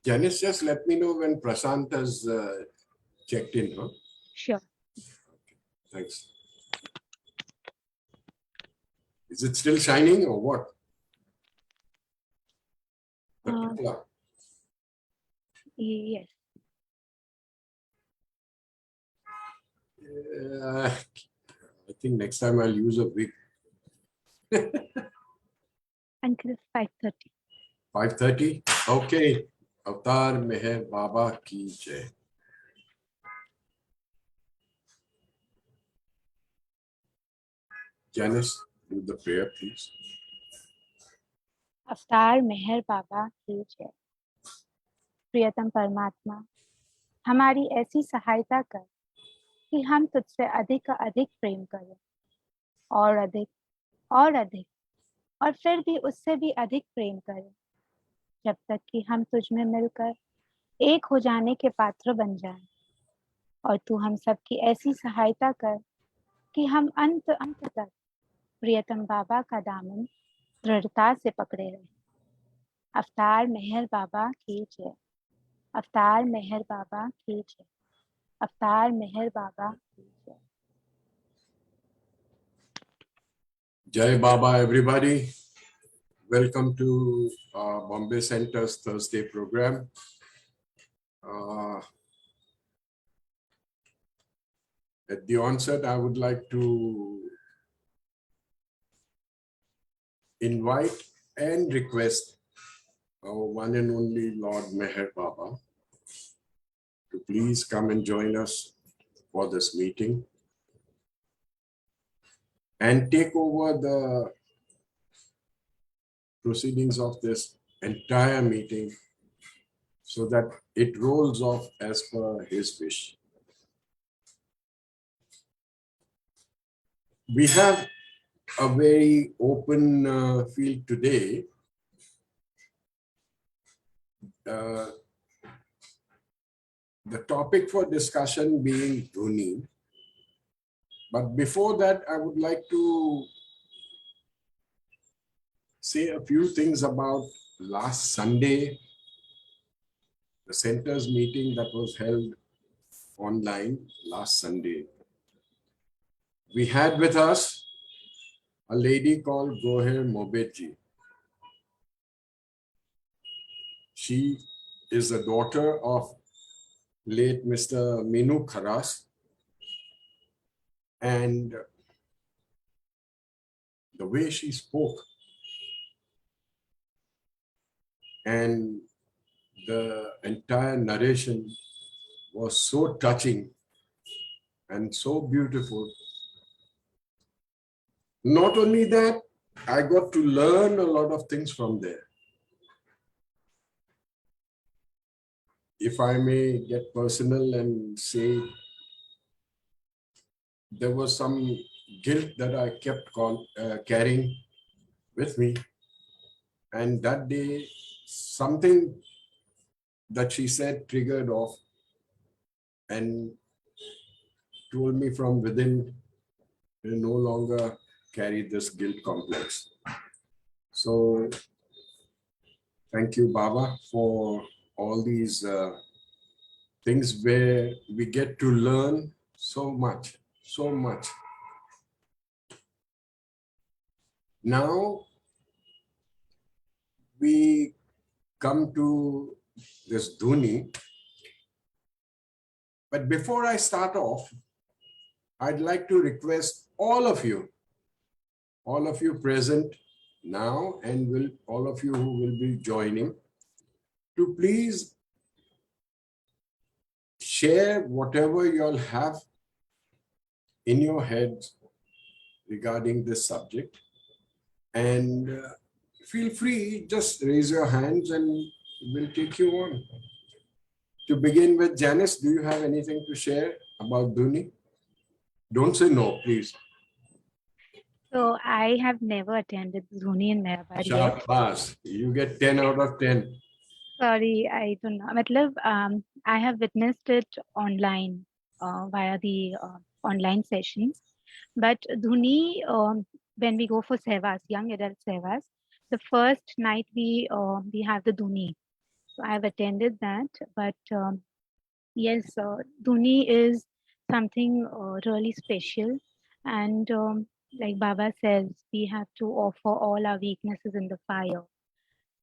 Janice, just let me know when Prashant has checked in. Huh? Sure. Thanks. Is it still shining or what? Yes. I think next time I'll use a wig. Until 5:30. 5:30? Okay. Avatar Meher Baba Ki Jai. Janice, do the prayer, please. अवतार मेहर बाबा की जय। प्रियतम परमात्मा, हमारी ऐसी सहायता कर कि हम तुझसे अधिक का अधिक प्रेम करें, और अधिक और अधिक, और फिर भी उससे भी अधिक प्रेम करें, जब तक कि हम तुझ में मिलकर एक हो जाने के पात्र बन जाएं। और तू हम सब की ऐसी सहायता कर कि हम अंत तक प्रियतम बाबा का दामन दृढ़ता से पकड़े रहें। अवतार मेहर बाबा की जय। अवतार मेहर बाबा की जय। अवतार मेहर बाबा की जय। Jai Baba, everybody. Welcome to Bombay Center's Thursday program. At the onset, I would like to invite and request our one and only Lord Meher Baba to please come and join us for this meeting and take over the proceedings of this entire meeting so that it rolls off as per his wish. We have a very open field today. The topic for discussion being Dhuni. But before that, I would like to say a few things about last Sunday, the center's meeting that was held online last Sunday. We had with us a lady called Goher Mobedji. She is the daughter of late Mr. Minu Kharas, and the way she spoke and the entire narration was so touching and so beautiful. Not only that, I got to learn a lot of things from there. If I may get personal and say, there was some guilt that I kept carrying with me. And that day, something that she said triggered off and told me from within to no longer carry this guilt complex. So thank you, Baba, for all these things where we get to learn so much, so much. Now we come to this Dhuni. But before I start off, I'd like to request all of you present now and all of you who will be joining, to please share whatever you all have in your heads regarding this subject. And feel free, just raise your hands and we'll take you on. To begin with, Janice, do you have anything to share about Dhuni? Don't say no, please. So I have never attended Dhuni in Meherabad yet. Shabash, you get 10 out of 10. Sorry, I don't know. Matlab, I have witnessed it online via the online sessions. But Dhuni, when we go for sevas, young adult sevas, the first night we have the Dhuni. So I've attended that, but yes, Dhuni is something really special, and like Baba says, we have to offer all our weaknesses in the fire.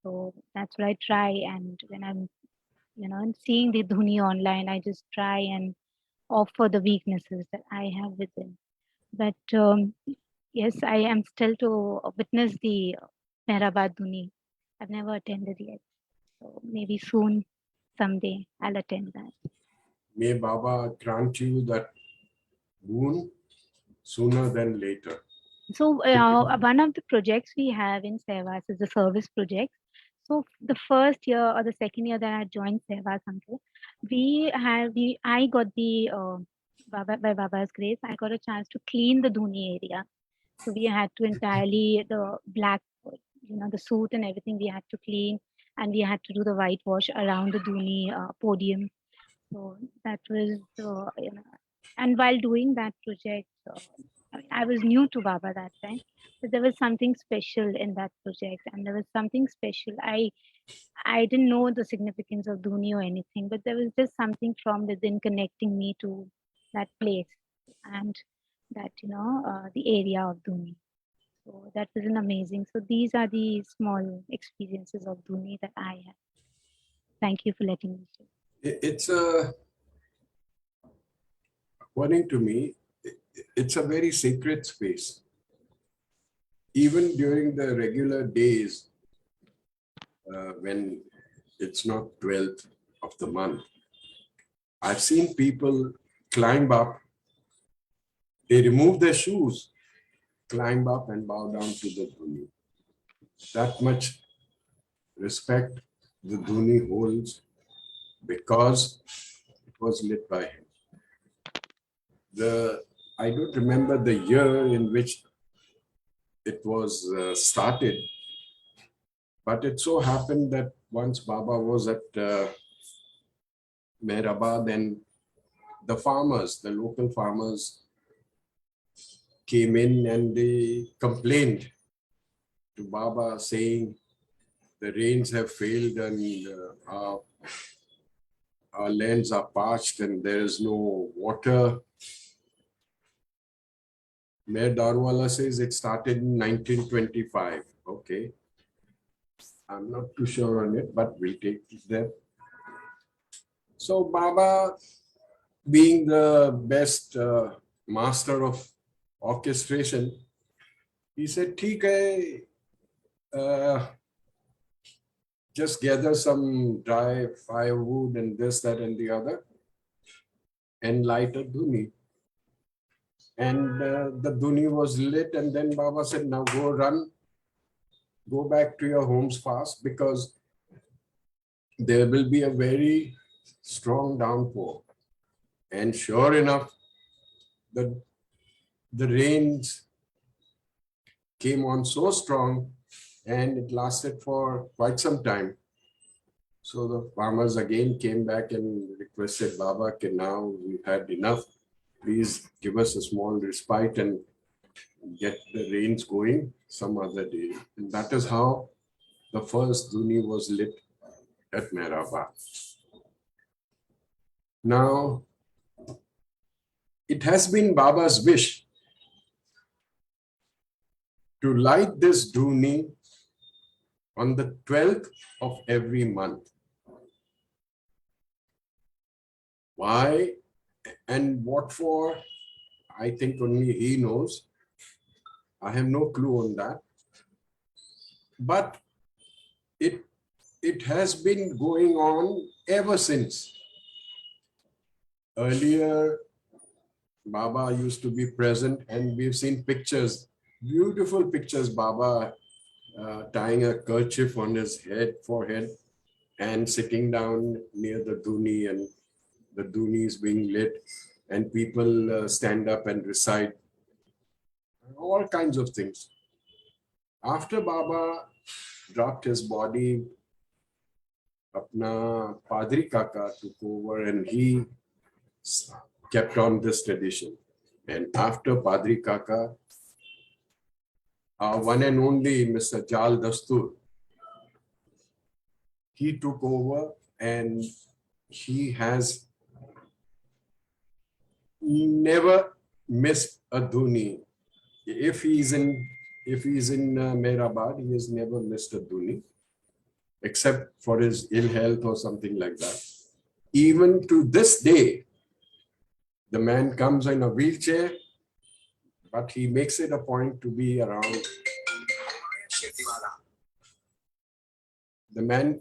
So that's what I try, and when I'm seeing the Dhuni online, I just try and offer the weaknesses that I have within. But yes, I am still to witness the Mehrabad Dhuni. I've never attended yet, so maybe soon, someday, I'll attend that. May Baba grant you that boon sooner than later. So one of the projects we have in Sevas is the service project. So the first year or the second year that I joined Sevas, uncle, I got the by Baba's grace, I got a chance to clean the Dhuni area. So we had to entirely the black, the suit and everything we had to clean, and we had to do the whitewash around the Dhuni podium. So that was, and while doing that project, I was new to Baba that time, but there was something special in that project, and there was something special. I didn't know the significance of Dhuni or anything, but there was just something from within connecting me to that place and that the area of Dhuni. So that was an amazing. So these are the small experiences of Dhuni that I have. Thank you for letting me share. It's a, according to me, it's a very sacred space. Even during the regular days, when it's not 12th of the month, I've seen people climb up, they remove their shoes, climb up and bow down to the Dhuni. That much respect the Dhuni holds because it was lit by him. I don't remember the year in which it was started, but it so happened that once Baba was at Mehrabad, and the local farmers came in and they complained to Baba saying the rains have failed and our lands are parched and there is no water. Mayor Darwala says it started in 1925. Okay. I'm not too sure on it, but we'll take it there. So Baba, being the best master of orchestration, he said, "Theek hai, just gather some dry firewood and this, that, and the other, and light a dhuni." And the dhuni was lit, and then Baba said, "Now go run, go back to your homes fast, because there will be a very strong downpour." And sure enough, the rains came on so strong, and it lasted for quite some time. So the farmers again came back and requested Baba, "Okay, now we've had enough. Please give us a small respite and get the rains going some other day." And that is how the first Dhuni was lit at Mehrabad. Now, it has been Baba's wish to light this Dhuni on the 12th of every month. Why and what for, I think only he knows. I have no clue on that. But it has been going on ever since. Earlier, Baba used to be present, and we've seen pictures, beautiful pictures, Baba tying a kerchief on his forehead, and sitting down near the Dhuni, and the Dhuni is being lit, and people stand up and recite all kinds of things. After Baba dropped his body, Apna Padri Kaka took over, and he kept on this tradition. And after Padri Kaka, our one and only Mr. Jal Dastur, he took over and he has never missed a Dhuni. If he's in Mehrabad, he has never missed a Dhuni, except for his ill health or something like that. Even to this day, the man comes in a wheelchair, but he makes it a point to be around. The man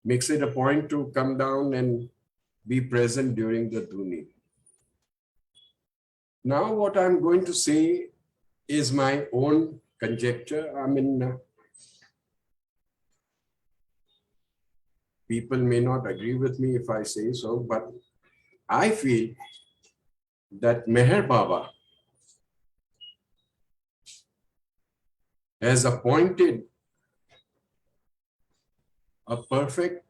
makes it a point to come down and be present during the Dhuni. Now, what I'm going to say is my own conjecture. I mean, people may not agree with me if I say so, but I feel that Meher Baba has appointed a perfect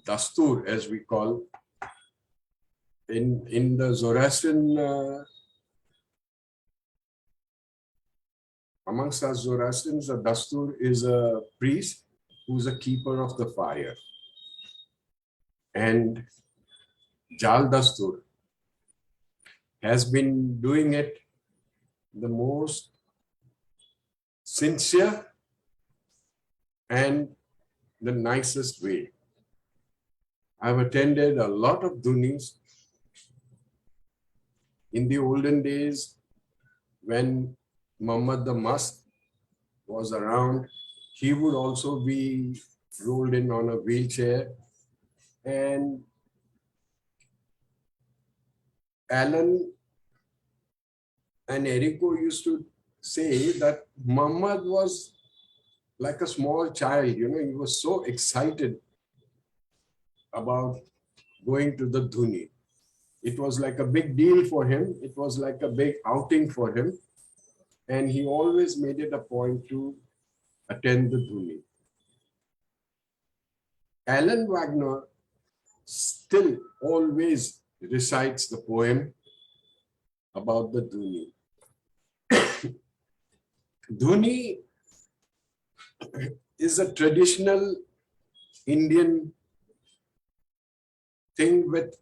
dastur, as we call in the Zoroastrian, amongst us Zoroastrians, a dastur is a priest who's a keeper of the fire. And Jal Dastur has been doing it the most sincere and the nicest way. I've attended a lot of Dhunis. In the olden days, when Muhammad the Mast was around, he would also be rolled in on a wheelchair. And Alan and Eriko used to say that Muhammad was like a small child, he was so excited about going to the Dhuni. It was like a big deal for him. It was like a big outing for him. And he always made it a point to attend the Dhuni. Alan Wagner still always recites the poem about the Dhuni. Dhuni is a traditional Indian thing with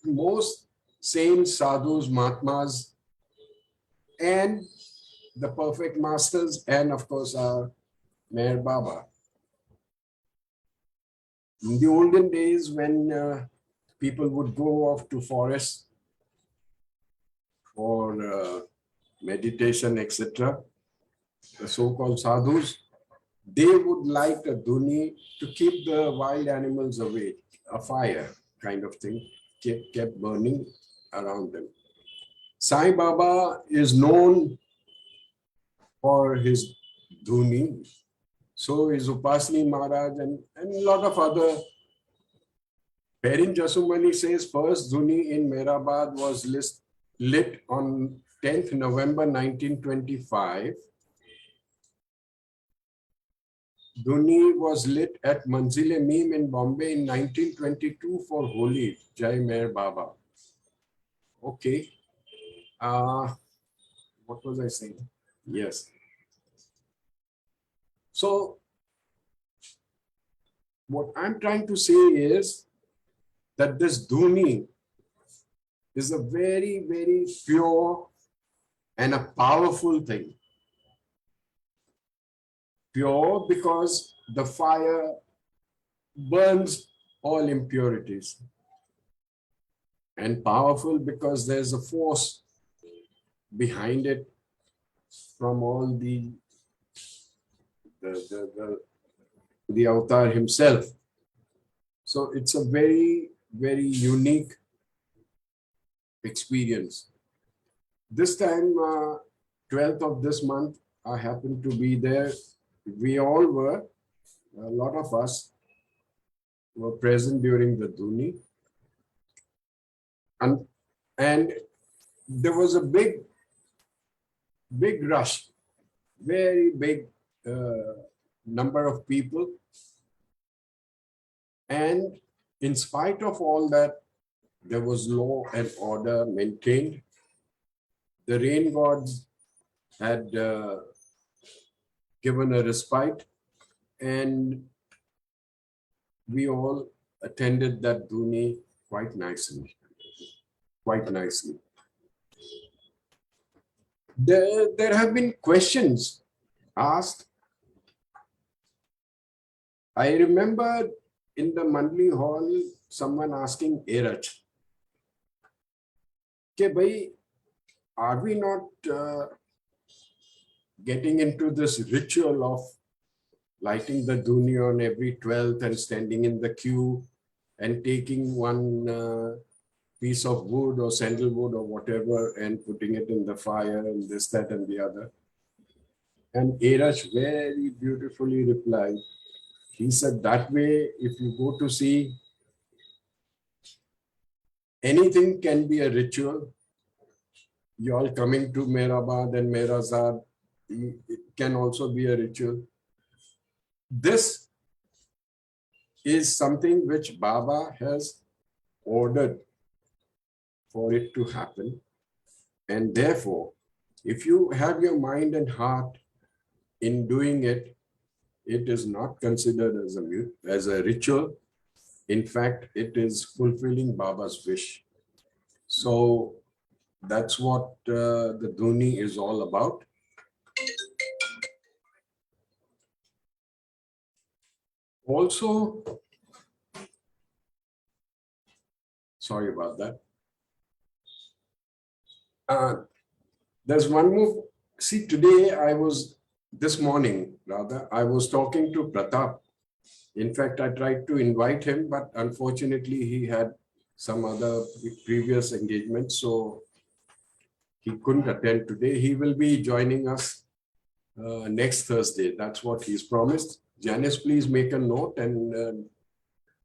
most saints, sadhus, mahatmas, and the perfect masters, and of course our Meher Baba. In the olden days, when people would go off to forests for meditation, etc., the so-called sadhus, they would light a dhuni to keep the wild animals away, a fire kind of thing, kept burning around them. Sai Baba is known for his dhuni. So is Upasani Maharaj and a lot of other. Perin Jasumani says first Dhuni in Mehrabad was lit on 10th November 1925. Dhuni was lit at Manzil-e-Meem in Bombay in 1922 for Holi. Jai Meher Baba. Okay. What was I saying? Yes. So, what I'm trying to say is that this Dhuni is a very, very pure and a powerful thing. Pure because the fire burns all impurities. And powerful because there's a force behind it from all the avatar himself. So it's a very, very unique experience. This time, 12th of this month, I happened to be there. We all were, a lot of us were present during the Dhuni. And there was a big rush, very big number of people. And in spite of all that, there was law and order maintained. The rain gods had given a respite, And we all attended that Dhuni quite nicely. Quite nicely. There have been questions asked. I remember in the Mandli hall, someone asking Erach, "Ke bhai, are we not getting into this ritual of lighting the Dhuni on every 12th and standing in the queue and taking one piece of wood or sandalwood or whatever and putting it in the fire and this, that, and the other?" And Erach very beautifully replied. He said, that way, if you go to see, anything can be a ritual. You all coming to Mehrabad and Mehrazad, it can also be a ritual. This is something which Baba has ordered for it to happen. And therefore, if you have your mind and heart in doing it, it is not considered as a ritual. In fact, it is fulfilling Baba's wish. So that's what the Dhuni is all about. Also, sorry about that. There's one more. See, this morning, I was talking to Pratap. In fact, I tried to invite him, but unfortunately, he had some other previous engagements, so he couldn't attend today. He will be joining us next Thursday. That's what he's promised. Janice, please make a note and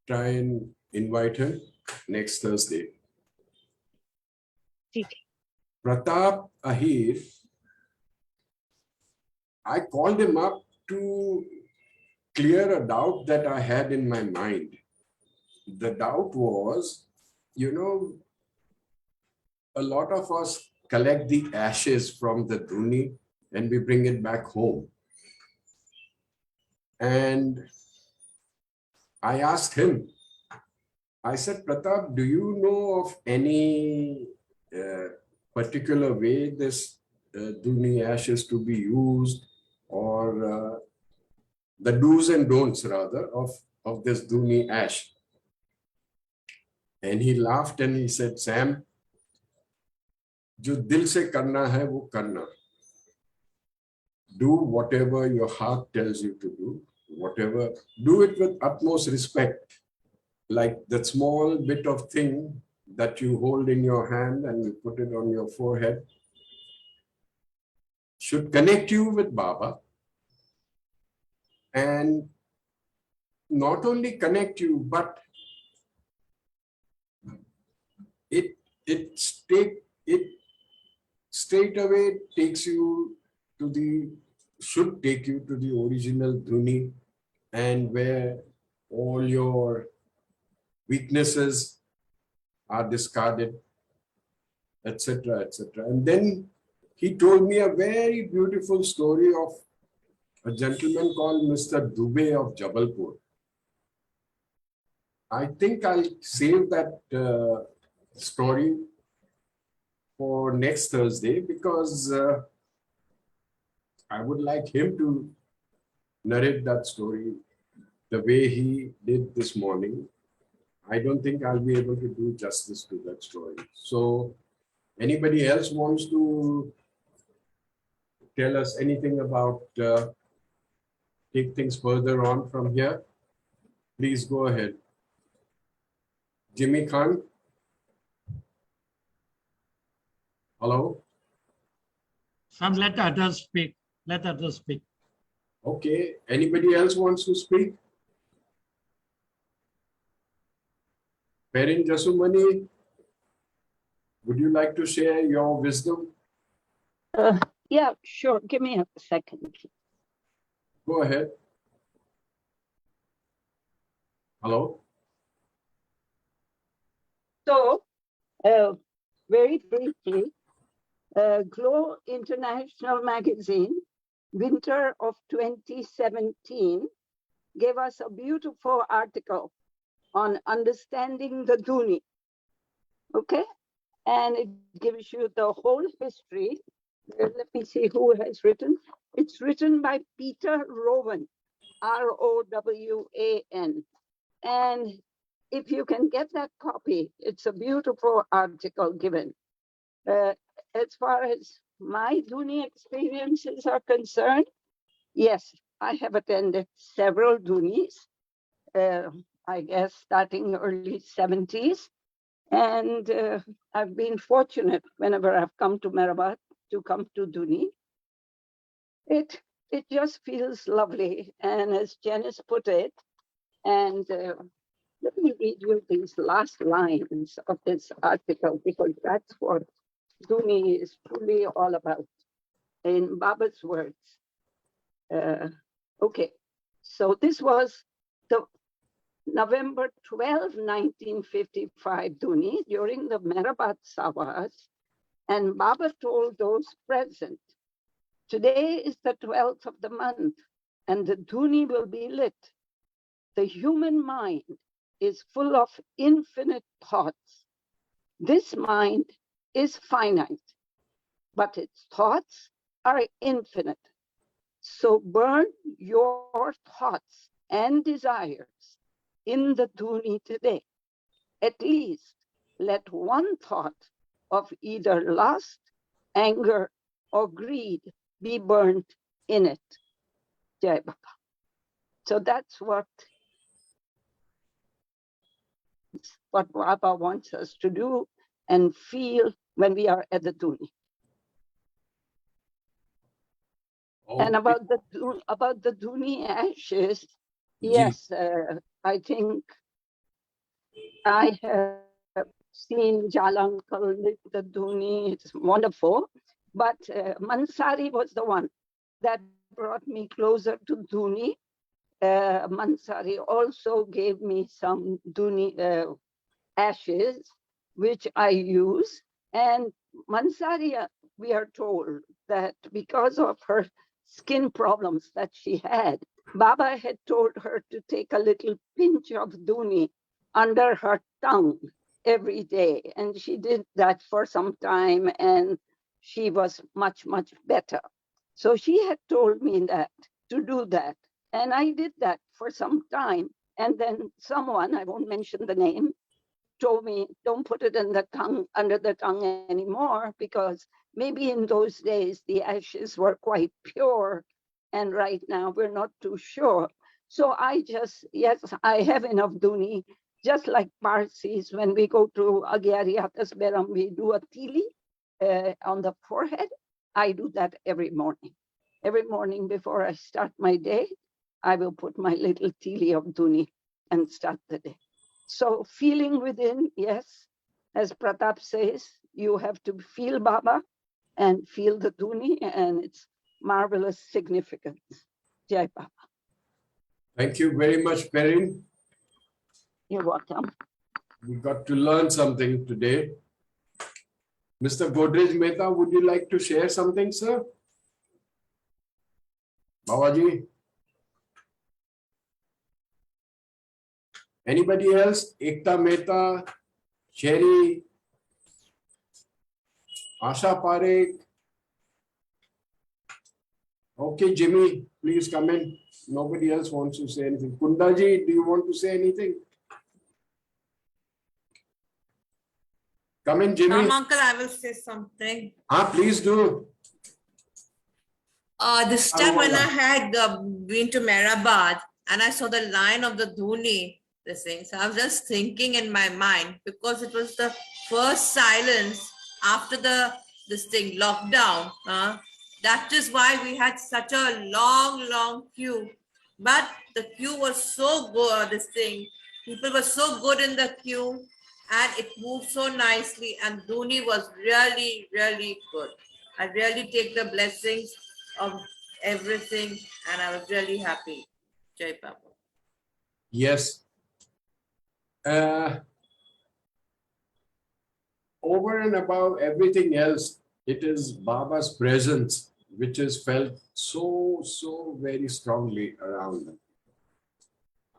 try and invite him next Thursday. Okay. Pratap Ahir, I called him up to clear a doubt that I had in my mind. The doubt was, a lot of us collect the ashes from the Dhuni and we bring it back home. And I asked him, I said, Pratap, do you know of any particular way this Dhuni ashes to be used, or the do's and don'ts rather of this Dhuni ash? And he laughed and he said, Sam, जो दिल से करना है वो करना. Do whatever your heart tells you to do. Whatever, do it with utmost respect. Like that small bit of thing that you hold in your hand and you put it on your forehead should connect you with Baba, and not only connect you, but it straight away should take you to the original Dhuni, and where all your weaknesses are discarded, etc., etc. And then he told me a very beautiful story of a gentleman called Mr. Dubey of Jabalpur. I think I'll save that story for next Thursday, because I would like him to narrate that story the way he did this morning. I don't think I'll be able to do justice to that story. So anybody else wants to tell us anything about take things further on from here, please go ahead. Jimmy Khan? Hello? Some let others speak. Let others speak. Okay. Anybody else wants to speak? Perin Jasumani, would you like to share your wisdom? Yeah, sure. Give me a second. Go ahead. Hello? So, very briefly, Glow International Magazine, winter of 2017, gave us a beautiful article on understanding the Dhuni. Okay? And it gives you the whole history. Let me see who has written. It's written by Peter Rowan, Rowan. And if you can get that copy, it's a beautiful article given. As far as my Dhuni experiences are concerned, yes, I have attended several Dhunis, I guess starting early 70s. And I've been fortunate whenever I've come to Meherabad to come to Dhuni. It just feels lovely. And as Janice put it, and let me read you these last lines of this article, because that's what Dhuni is truly all about, in Baba's words. Okay, so this was the November 12, 1955 Dhuni during the Meherabad Savas, and Baba told those present, today is the 12th of the month, and the Dhuni will be lit. The human mind is full of infinite thoughts. This mind is finite, but its thoughts are infinite. So burn your thoughts and desires in the Dhuni today. At least let one thought of either lust, anger, or greed be burnt in it. Jai Baba. So that's what Baba wants us to do and feel when we are at the Dhuni. Okay. And about the Dhuni ashes, yes, I think I have seen Jalankal lit the Dhuni. It's wonderful. But Mansari was the one that brought me closer to Dhuni. Mansari also gave me some Dhuni ashes, which I use. And Mansari, we are told that because of her skin problems that she had, Baba had told her to take a little pinch of Dhuni under her tongue every day. And she did that for some time, and she was much, much better. So she had told me that to do that. And I did that for some time. And then someone, I won't mention the name, told me, don't put it in the tongue, under the tongue anymore, because maybe in those days the ashes were quite pure. And right now we're not too sure. So I just, yes, I have enough Dhuni. Just like Parsis, when we go to Agyariyatas Beram, we do a tili on the forehead. I do that every morning. Every morning before I start my day, I will put my little tili of Dhuni and start the day. So feeling within, yes, as Pratap says, you have to feel Baba and feel the Dhuni, and it's marvelous significance. Jai Baba. Thank you very much, Perrin. You're welcome. We got to learn something today. Mr. Godrej Mehta, would you like to share something, sir? Babaji? Anybody else? Ekta Mehta, Sherry, Asha Parekh. Okay, Jimmy, please come in. Nobody else wants to say anything. Kundaji, do you want to say anything? Come in, Jimmy. Uncle, I will say something. Please do. This time when I had been to Meherabad and I saw the line of the Dhuni, this thing, so I was just thinking in my mind, because it was the first silence after this thing lockdown. That is why we had such a long queue. But the queue was so good. People were so good in the queue, and it moved so nicely. And Dhuni was really good. I really take the blessings of everything, and I was really happy. Jai Baba. Yes. Over and above everything else, it is Baba's presence which is felt so very strongly around them.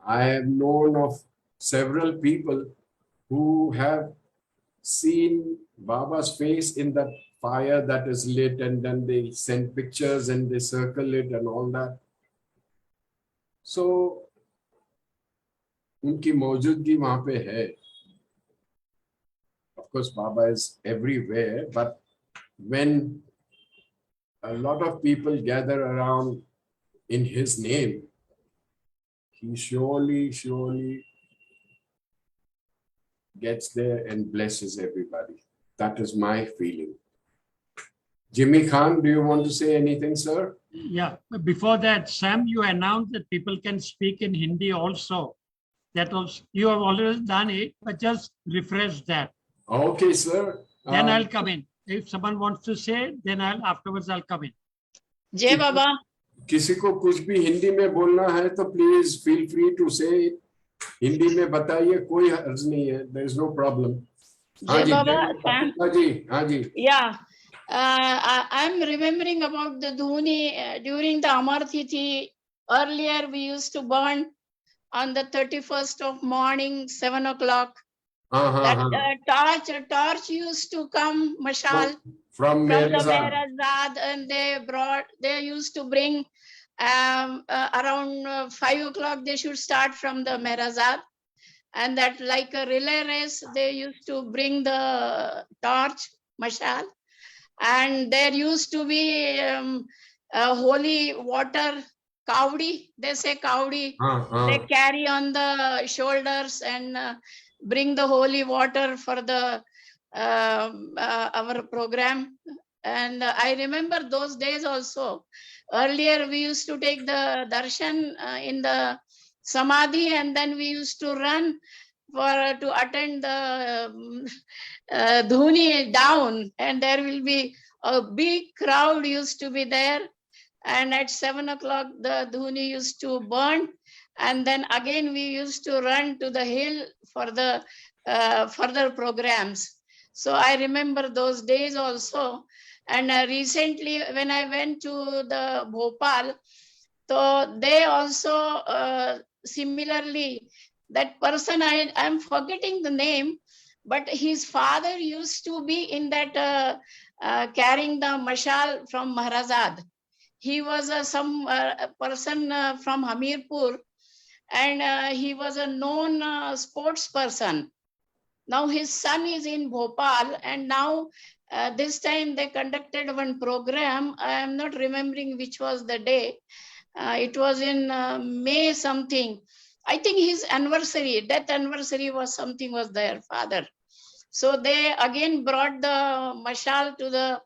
I have known of several people who have seen Baba's face in that fire that is lit, and then they send pictures and they circle it and all that. So, उनकी मौजूदगी वहाँ पे है. Of course, Baba is everywhere, but when a lot of people gather around in his name, he surely gets there and blesses everybody. That is my feeling. Jimmy Khan, do you want to say anything, sir? Yeah, but before that, Sam, you announced that people can speak in Hindi also. That was, you have already done it, but just refresh that. Okay, sir. Then I'll come in. If someone wants to say, then afterwards I'll come in. जय बाबा. किसी को कुछ भी हिंदी में बोलना है तो please feel free to से हिंदी में बताइए, कोई हर्ज नहीं है. There is no problem. हाँ जय जी, बाबा. Sam. हाँ जी, हाँ जी. Yeah. I'm remembering about the Dhuni during the Amar Tithi. Earlier, we used to burn on the 31st of morning, 7 o'clock. That torch used to come, mashal, from the Mehrazad. Mehrazad, and they used to bring around 5 o'clock, they should start from the Mehrazad. And that like a relay race, they used to bring the torch, mashal. And there used to be holy water, kaudi, they say kaudi. They carry on the shoulders and bring the holy water for the our program. And I remember those days also. Earlier we used to take the darshan in the samadhi, and then we used to run to attend the Dhuni down, and there will be a big crowd used to be there. And at 7 o'clock the Dhuni used to burn, and then again we used to run to the hill for the further programs. So I remember those days also. And recently when I went to the Bhopal, so they also similarly, that person, I'm forgetting the name, but his father used to be in that carrying the mashal from Maharazad. He was some person from Hamirpur, and he was a known sports person. Now his son is in Bhopal, and now this time they conducted one program. I am not remembering which was the day. It was in May something. I think his anniversary, death anniversary was something, was their father. So they again brought the mashal to the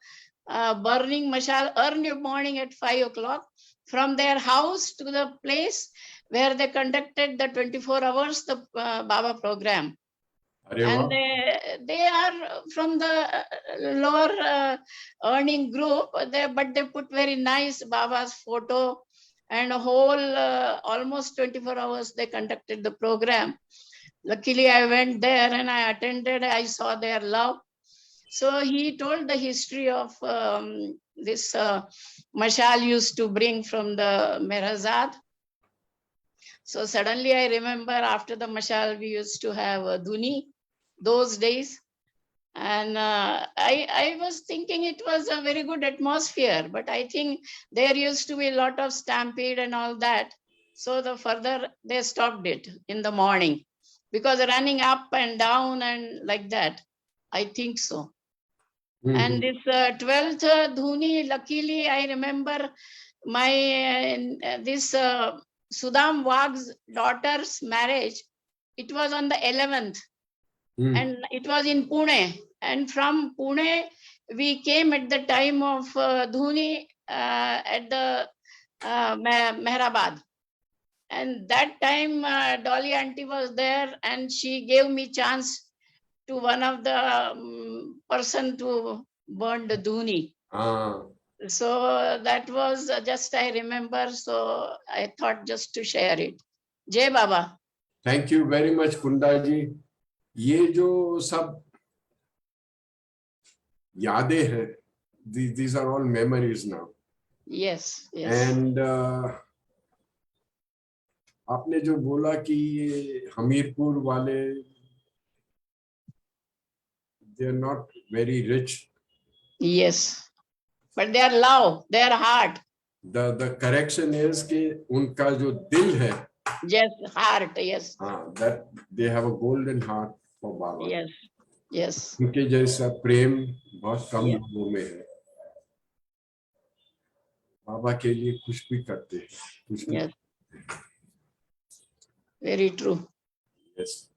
burning mashal early morning at 5 o'clock from their house to the place where they conducted the 24 hours the Baba program. And they are from the lower earning group, but they put very nice Baba's photo, and a whole almost 24 hours they conducted the program. Luckily I went there and I attended, I saw their love. So he told the history of this mashal used to bring from the Mehrazad. So suddenly I remember after the mashal we used to have a Dhuni those days. And I was thinking it was a very good atmosphere, but I think there used to be a lot of stampede and all that. So the further they stopped it in the morning, because running up and down and like that, I think so. Mm-hmm. And this 12th Dhuni, luckily I remember my this Sudam Wag's daughter's marriage. It was on the 11th. And it was in Pune. And from Pune, we came at the time of Dhuni at the Mehrabad. And that time, Dolly auntie was there, and she gave me chance to one of the person to burn the Dhuni. So that was just, I remember, so I thought just to share it. Jai Baba. Thank you very much, Kundaji. ये जो सब यादें हैं, these are all memories now. Yes, yes. And आपने जो बोला कि ये हमीरपुर वाले, they are not very rich. Yes. But they are love, they are heart. The correction is कि उनका जो दिल है, Yes, heart, yes. that they have a golden heart for Baba. Yes. Yes. उनके जैसा प्रेम बहुत कम Yes. लोगों में है. बाबा के लिए कुछ भी करते हैं, कुछ भी. Yes. Very true. Yes.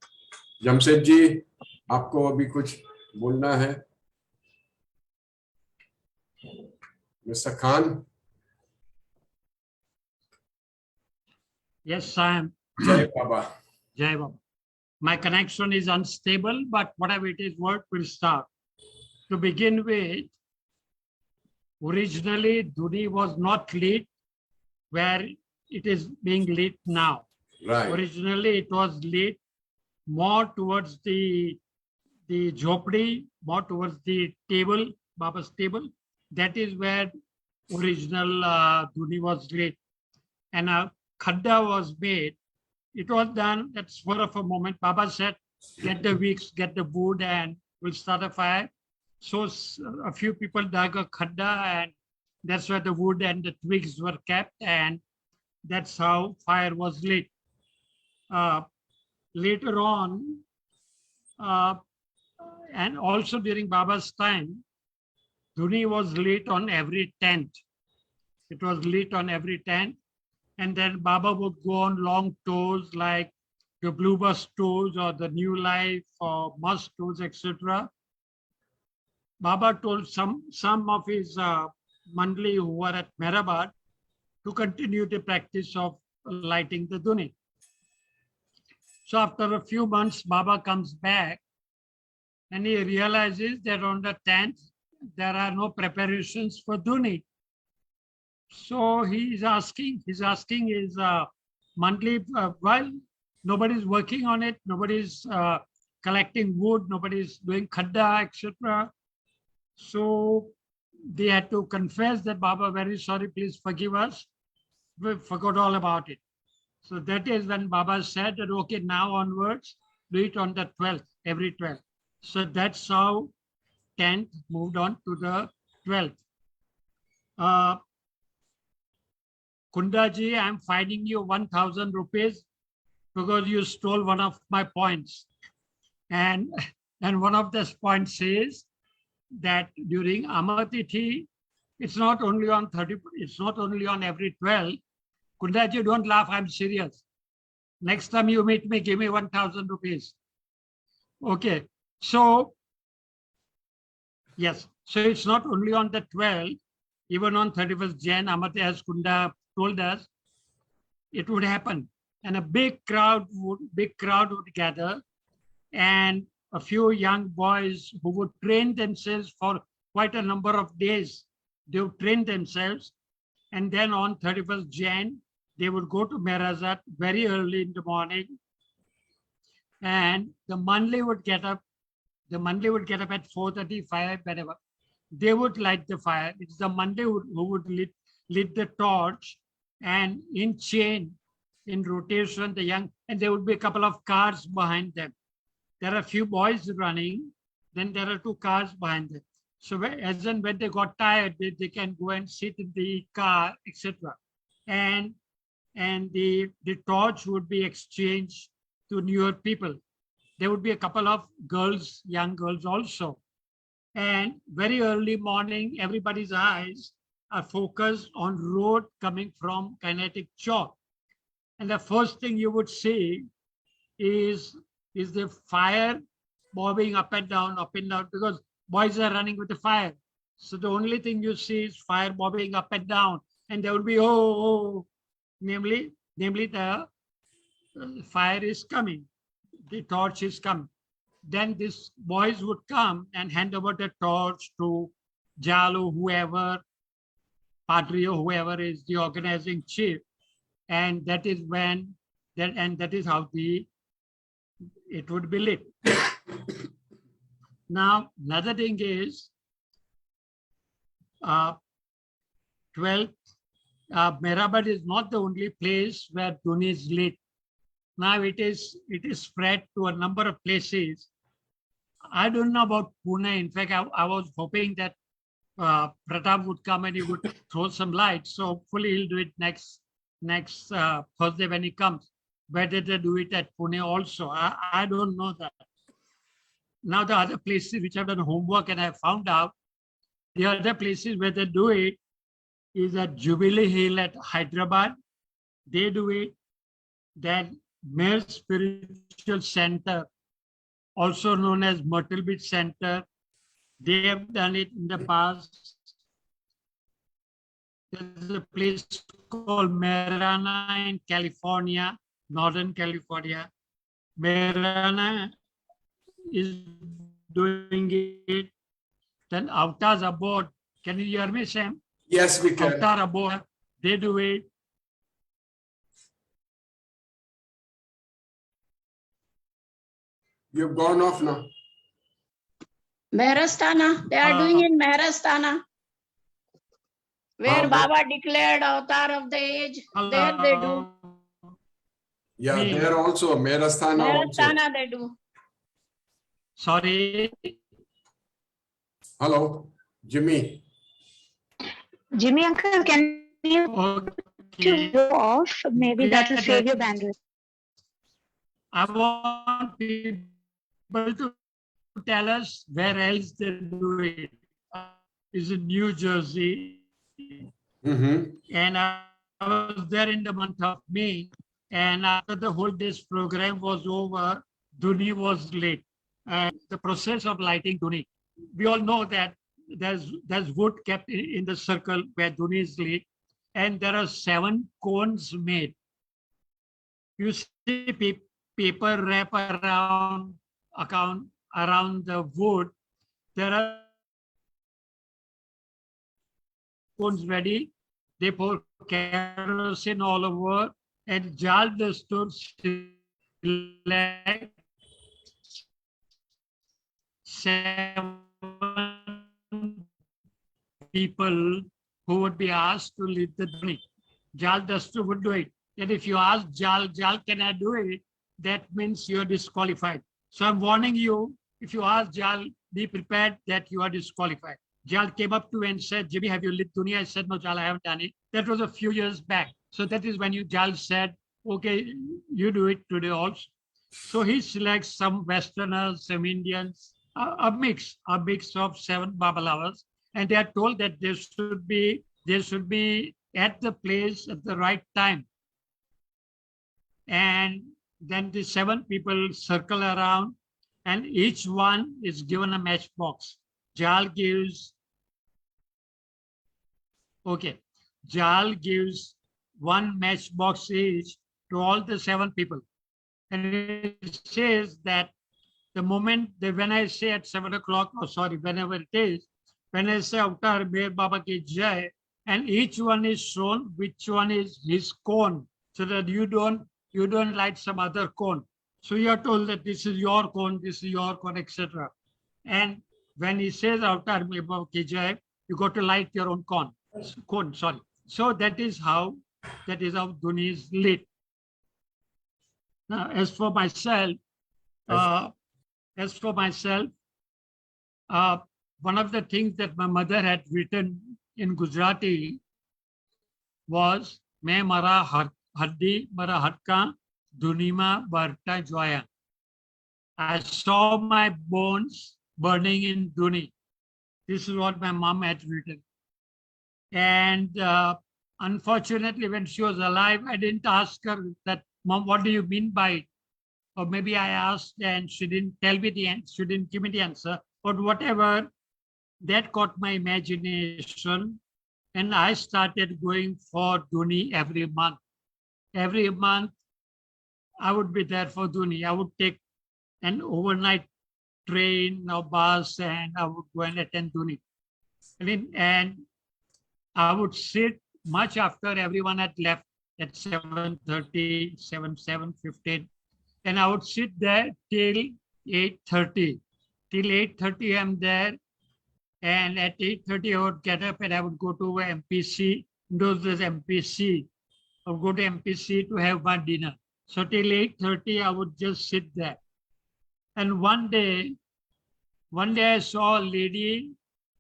Jamshed ji, आपको अभी कुछ बोलना है? मिस्टर खान. Yes, Sam. जय बाबा. Jai Baba. My connection is unstable, but whatever it is, work will start. To begin with, originally Dhuni was not lit where it is being lit now. Right. Originally, it was lit more towards the jhopdi, more towards the table, Baba's table. That is where original Dhuni was lit. And a khadda was made. It was done at spur of a moment. Baba said, get the wicks, get the wood, and we'll start a fire. So a few people dug a khadda, and that's where the wood and the twigs were kept, and that's how fire was lit. Later on, and also during Baba's time, Dhuni was lit on every tent. It was lit on every tent. And then Baba would go on long tours like the Blue Bus tours or the New Life or Must tours, etc. Baba told some of his mandli who were at Mehrabad to continue the practice of lighting the Dhuni. So after a few months, Baba comes back and he realizes that on the tent, there are no preparations for Dhuni. So he's asking his monthly, well, nobody's working on it, nobody's collecting wood, nobody's doing khadda, etc. So they had to confess that Baba, very sorry, please forgive us. We forgot all about it. So that is when Baba said that, okay, now onwards, do it on the 12th, every 12th. So that's how 10th moved on to the 12th. Kundaji, I'm fining you 1,000 rupees because you stole one of my points. And one of those points says that during Amatithi, it's not only on 30, it's not only on every 12. Kundaji, don't laugh, I'm serious. Next time you meet me, give me 1,000 rupees. Okay, so, yes, so it's not only on the 12th, even on 31st Jan, Amati, as Kunda told us, it would happen. And a big crowd would gather, and a few young boys who would train themselves for quite a number of days. They would train themselves, and then on 31st Jan, they would go to Merazat very early in the morning, and the Manli would get up. The Manli would get up at 4:35, whenever. They would light the fire. It's the Manli who would lit the torch, and in chain, in rotation, and there would be a couple of cars behind them. There are a few boys running, then there are 2 cars behind them. So as and when they got tired, they can go and sit in the car, etc. And the torch would be exchanged to newer people. There would be a couple of girls, young girls also. And very early morning, everybody's eyes are focused on road coming from Kinetic Chowk. And the first thing you would see is the fire bobbing up and down, because boys are running with the fire. So the only thing you see is fire bobbing up and down. And there will be, namely the fire is coming, the torch is coming. Then these boys would come and hand over the torch to Jalu, whoever, Padri, or whoever is the organizing chief. And that is when, that is how it would be lit. Now, another thing is, 12th Mehrabad is not the only place where Dhuni is lit. Now it is spread to a number of places. I don't know about Pune. In fact, I was hoping that Pratap would come and he would throw some light. So hopefully he'll do it next Thursday when he comes. Whether they do it at Pune also, I don't know that. Now the other places which I've done homework and I found out, the other places where they do it is at Jubilee Hill at Hyderabad. They do it. Then Mayor Spiritual Center, also known as Myrtle Beach Center, they have done it in the past. There's a place called Marana in California, Northern California. Marana is doing it. Then Avtar's Abode. Can you hear me, Sam? Yes, we can. Avtar Abode, they do it. You've gone off now. Mehrastana, they are doing in Mehrastana, where Ah, Baba declared avatar of the age. There they do. Yeah, Me. there also, Merasthana also. Mehrastana they do. Sorry. Hello, Jimmy. Jimmy uncle, can you Okay. go off? Maybe that will save your bandwidth. I want people to tell us where else they do it. Is in New Jersey, Mm-hmm. and I was there in the month of May. And after the whole day's program was over, Dhuni was lit. And the process of lighting Dhuni, we all know that there's wood kept in the circle where Dhuni is lit, and there are 7 cones made. You see paper wrap around the wood. There are cones ready. They pour kerosene all over and Jal Dastur select 7 people who would be asked to lead the Dhuni. Jal Dastur would do it. And if you ask Jal, can I do it? That means you're disqualified. So I'm warning you, if you ask Jal, be prepared that you are disqualified. Jal came up to me and said, Jimmy, have you lit Dhuni? I said, no, Jal, I haven't done it. That was a few years back. So that is when Jal said, okay, you do it today also. So he selects some Westerners, some Indians, a mix of 7 Babalawas. And they are told that they should be at the place at the right time. And then the 7 people circle around and each one is given a matchbox. Jal gives 1 matchbox each to all the 7 people. And it says that the moment that when I say at 7 o'clock, or sorry, whenever it is, when I say Avtar Mehr Baba Ki Jai, and each one is shown which one is his cone, so that you don't light some other cone. So you are told that this is your cone, etc. And when he says Avtar Mehr Baba Ki Jai, you got to light your own cone. So that is how Dhuni is lit. Now, as for myself, one of the things that my mother had written in Gujarati was "Main mara haddi mara hatka dhunima barta joya." I saw my bones burning in Dhuni. This is what my mom had written. And unfortunately, when she was alive, I didn't ask her that, Mom, what do you mean by it? Or maybe I asked and she didn't tell me the answer, she didn't give me the answer, but whatever, that caught my imagination. And I started going for Dhuni every month. Every month, I would be there for Dhuni. I would take an overnight train or bus and I would go and attend Dhuni. And I would sit much after everyone had left at 7:30, 7:15. And I would sit there till 8:30. Till 8:30, I'm there. And at 8:30, I would get up and I would go to MPC those days MPC, I would go to MPC to have my dinner. So till 8:30, I would just sit there. And one day I saw a lady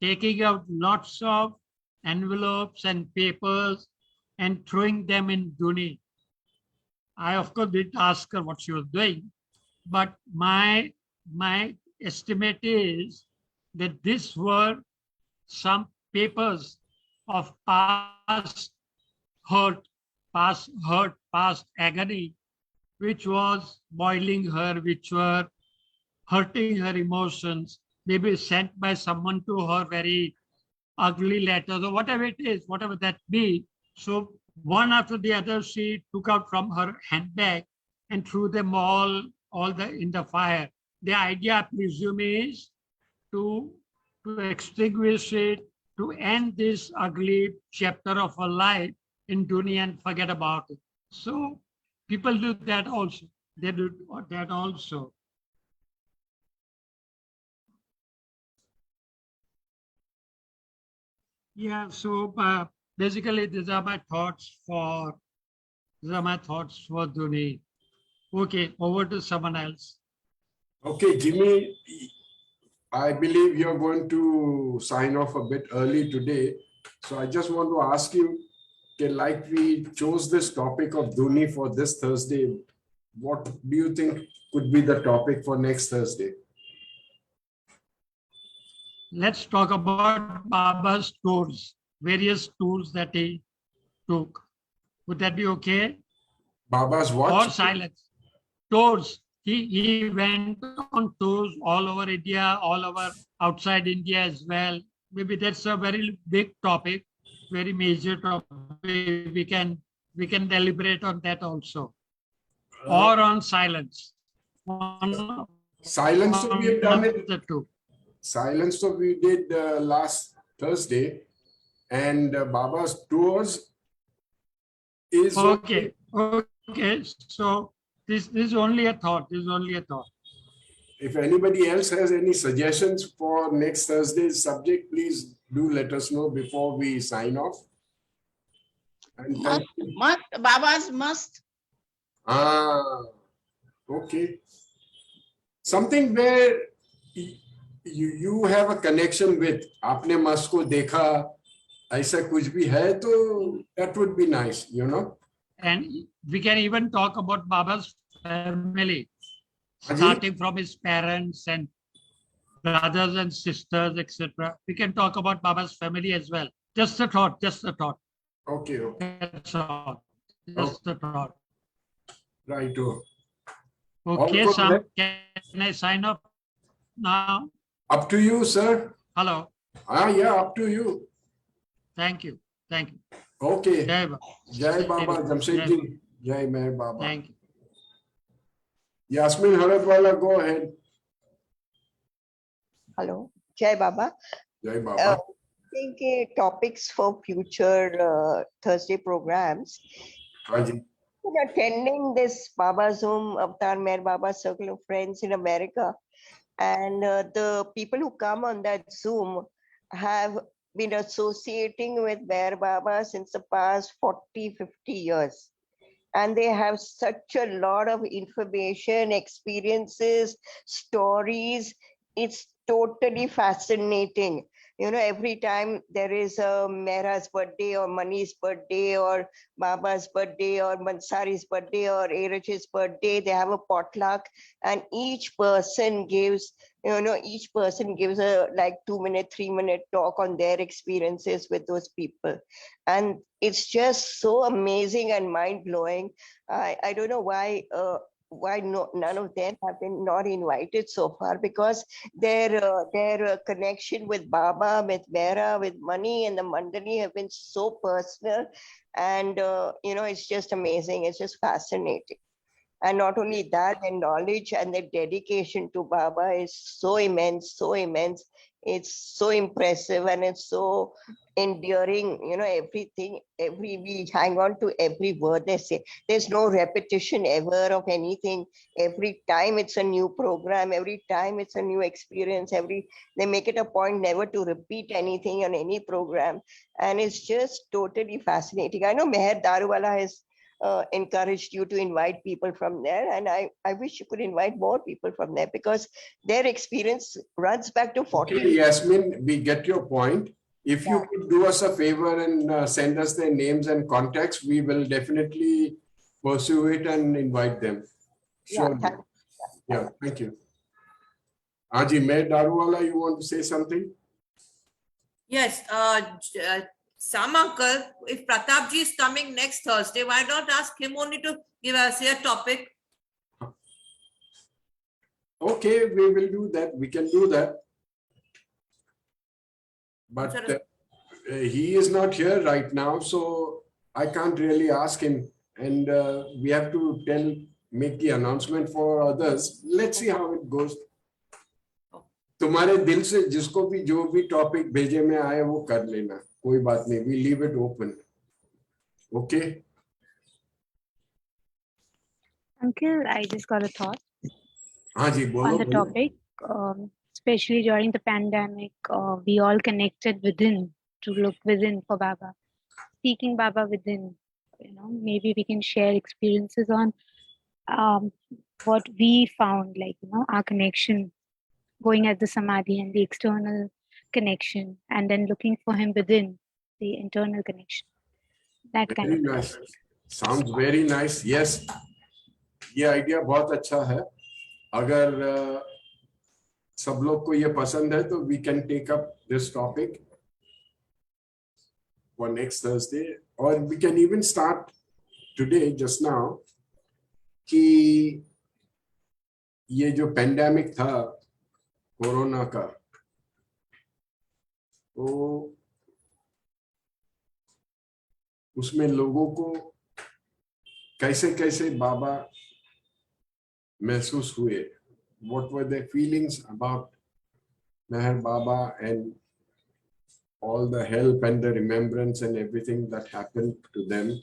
taking out lots of envelopes and papers and throwing them in Dhuni. I, of course, didn't ask her what she was doing, but my estimate is that these were some papers of past hurt, past agony, which was boiling her, which were hurting her emotions, maybe sent by someone to her very ugly letters or whatever it is, whatever that be. So one after the other, she took out from her handbag and threw them all in the fire. The idea, I presume, is to extinguish it, to end this ugly chapter of her life in Dhuni and forget about it. So people do that also. They do that also. Yeah, so basically these are my thoughts for Dhuni. Okay, over to someone else. Okay, Jimmy, I believe you're going to sign off a bit early today. So I just want to ask you, okay, like we chose this topic of Dhuni for this Thursday, what do you think could be the topic for next Thursday? Let's talk about Baba's tours, various tours that he took. Would that be okay? Baba's what? Or silence. Tours. He went on tours all over India, all over outside India as well. Maybe that's a very big topic, very major topic. We can deliberate on that also. Or on silence. Silence, so we have done it. The two. Silence, so we did last Thursday, and Baba's tours is okay. Okay, so this is only a thought. This is only a thought. If anybody else has any suggestions for next Thursday's subject, please do let us know before we sign off. And Baba's must. Okay. Something where you have a connection with. आपने मस्त को देखा, ऐसा कुछ भी है तो that would be nice, you know. And we can even talk about Baba's family, starting from his parents and brothers and sisters, etc. We can talk about Baba's family as well. Just a thought, just a thought. Okay, okay. That's all. Just a thought. Right. Okay, Sam, can I sign up now? Up to you, sir. Hello. Yeah, up to you. Thank you. Thank you. Okay. Jai Baba. Jai Baba, Jamshedji. Jai Meher Baba. Thank you. Yasmin Haratwala, go ahead. Hello. Jai Baba. Jai Baba. I think topics for future Thursday programs. Haji. Attending this Baba Zoom Avatar Meher Baba Circle of Friends in America, and the people who come on that Zoom have been associating with Meher Baba since the past 40, 50 years. And they have such a lot of information, experiences, stories. It's totally fascinating. You know, every time there is a Mehra's birthday or Mani's birthday or Baba's birthday or Mansari's birthday or Eraj's birthday, they have a potluck, and each person gives a like 2-minute, 3-minute talk on their experiences with those people. And it's just so amazing and mind-blowing. I don't know why none of them have been not invited so far, because their connection with Baba, with Mehra, with Mani and the Mandali have been so personal, and it's just amazing. It's just fascinating. And not only that, their knowledge and their dedication to Baba is so immense, so immense. It's so impressive and it's so endearing, everything, we hang on to every word they say. There's no repetition ever of anything. Every time it's a new program, every time it's a new experience, they make it a point never to repeat anything on any program. And it's just totally fascinating. I know Meher Daruwala has encouraged you to invite people from there. And I wish you could invite more people from there because their experience runs back to 40 Okay, Yasmin, we get your point. If you Yeah. could do us a favor and send us their names and contacts, we will definitely pursue it and invite them. Yeah, Sure. Yeah, thank you. Aji, Mayor Daruwala, you want to say something? Yes, Sam uncle, if Pratap ji is coming next Thursday, why not ask him only to give us a topic? Okay, we will do that. We can do that. But he is not here right now, so I can't really ask him. And we have to make the announcement for others. Let's see how it goes. तुम्हारे दिल से जिसको भी जो भी topic भेजे में आए वो कर लेना, कोई बात नहीं. We leave it open. Okay. Uncle, I just got a thought हाँ जी बोलो. on the बोलो. topic. Especially during the pandemic, we all connected within to look within for Baba, seeking Baba within. Maybe we can share experiences on what we found, like our connection, going at the samadhi and the external connection, and then looking for him within the internal connection. That kind Very of nice. Sounds very nice. Yes. ये idea बहुत अच्छा है. अगर सब लोग को ये पसंद है तो we can take up this topic for next Thursday, or we can even start today just now कि ये जो pandemic था कोरोना का, तो उसमें लोगों को कैसे कैसे बाबा महसूस हुए. What were their feelings about Meher Baba and all the help and the remembrance and everything that happened to them.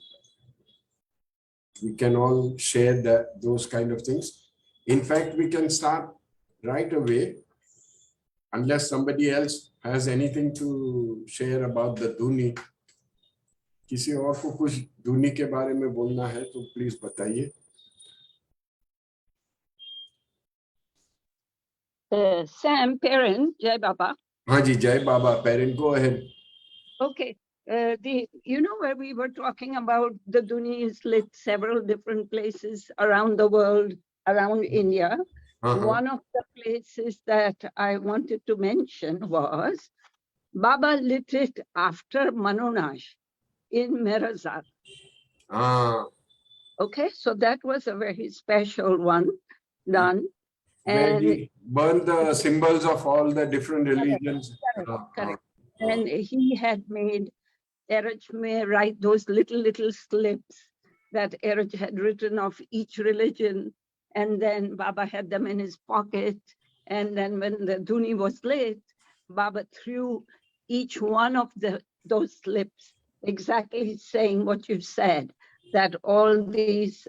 We can all share those kind of things. In fact, we can start right away, unless somebody else has anything to share about the Dhuni. किसी और को कुछ धुनी के बारे में बोलना है तो प्लीज बताइए. Sam, parent, Jai Baba. हाँ जी, जय बाबा. Parent, go ahead. Okay. Where we were talking about the Dhuni is lit several different places around the world, around India. One of the places that I wanted to mention was Baba lit it after Manonash in Mirazar. Okay, so that was a very special one done. Where he burned the symbols of all the different religions. Correct. And he had made Eraj may write those little slips that Eraj had written of each religion. And then Baba had them in his pocket. And then when the Dhuni was lit, Baba threw each one of those slips, exactly saying what you said, that all these,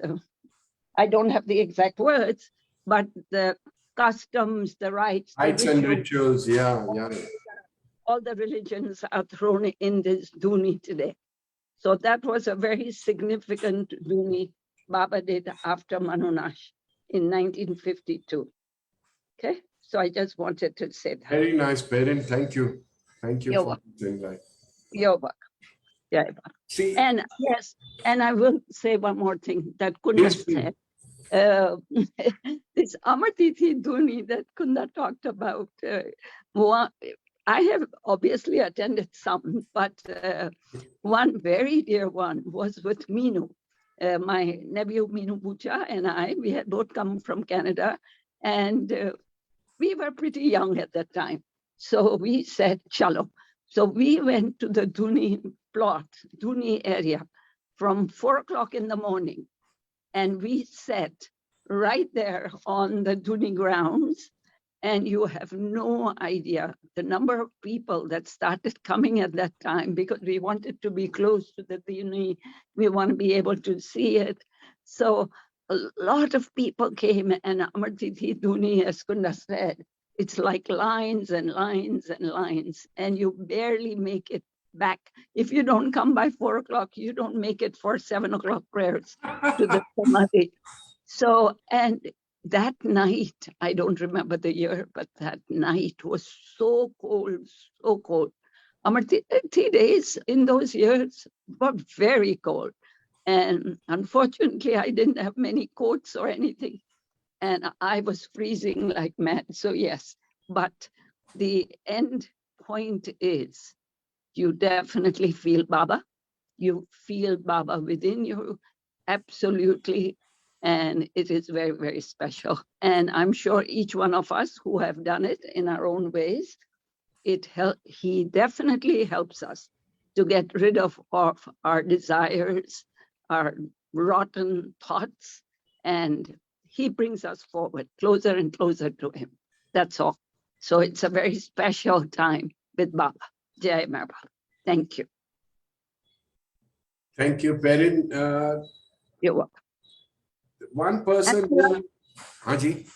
I don't have the exact words, but the customs, the rites, and rituals, yeah. All the religions are thrown in this Dhuni today. So that was a very significant Dhuni Baba did after Manonash in 1952. Okay, so I just wanted to say that. Very nice, parent. Thank you. Thank you You're for welcome. doing that. You're welcome. Yeah. See, And yes, and I will say one more thing that Kunda Yes, please. said. This Amartithi Dhuni that Kunda talked about, I have obviously attended some, but one very dear one was with Meenu. My nephew Meenu Bucha and I, we had both come from Canada, and we were pretty young at that time. So we said, chalo. So we went to the Dhuni plot, Dhuni area, from 4 o'clock in the morning. And we sat right there on the Dhuni grounds. And you have no idea the number of people that started coming at that time because we wanted to be close to the Dhuni. We want to be able to see it. So a lot of people came, and Amartiti Dhuni, as Kunda said, it's like lines and lines and lines, and you barely make it back. If you don't come by 4 o'clock, you don't make it for 7 o'clock prayers to the Samadhi. So, and that night, I don't remember the year, but that night was so cold, so cold. Amartiti days in those years were very cold. And unfortunately, I didn't have many coats or anything. And I was freezing like mad. So yes, but the end point is you definitely feel Baba. You feel Baba within you, absolutely. And it is very, very special. And I'm sure each one of us who have done it in our own ways, he definitely helps us to get rid of our desires, our rotten thoughts, and he brings us forward closer and closer to him. That's all. So it's a very special time with Baba. Jai Marbha. Thank you. Thank you, Perrin. You're welcome. One person Haji.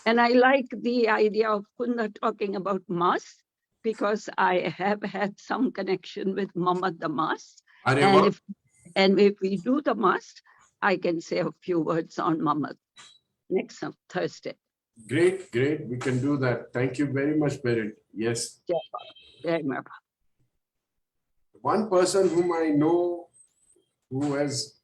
And I like the idea of Kunda talking about Mas, because I have had some connection with Muhammad the Mas. And if we do the Mas, I can say a few words on Muhammad next Thursday. Great, great. We can do that. Thank you very much, Perrin. Yes. Jai Marbha. One person whom I know who has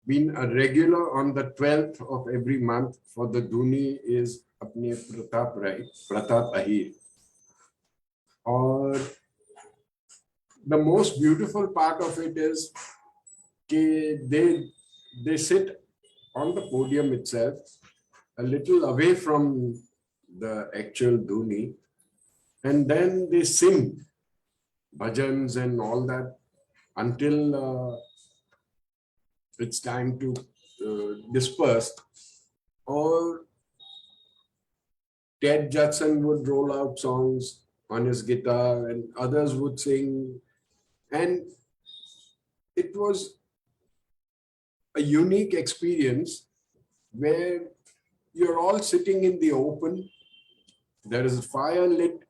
been a regular on the 12th of every month for the Dhuni is apne Pratap Ahir. Or the most beautiful part of it is they sit on the podium itself, a little away from the actual Dhuni, and then they sing bhajans and all that until it's time to disperse. Or Ted Judson would roll out songs on his guitar and others would sing. And it was a unique experience where you're all sitting in the open. There is a fire lit.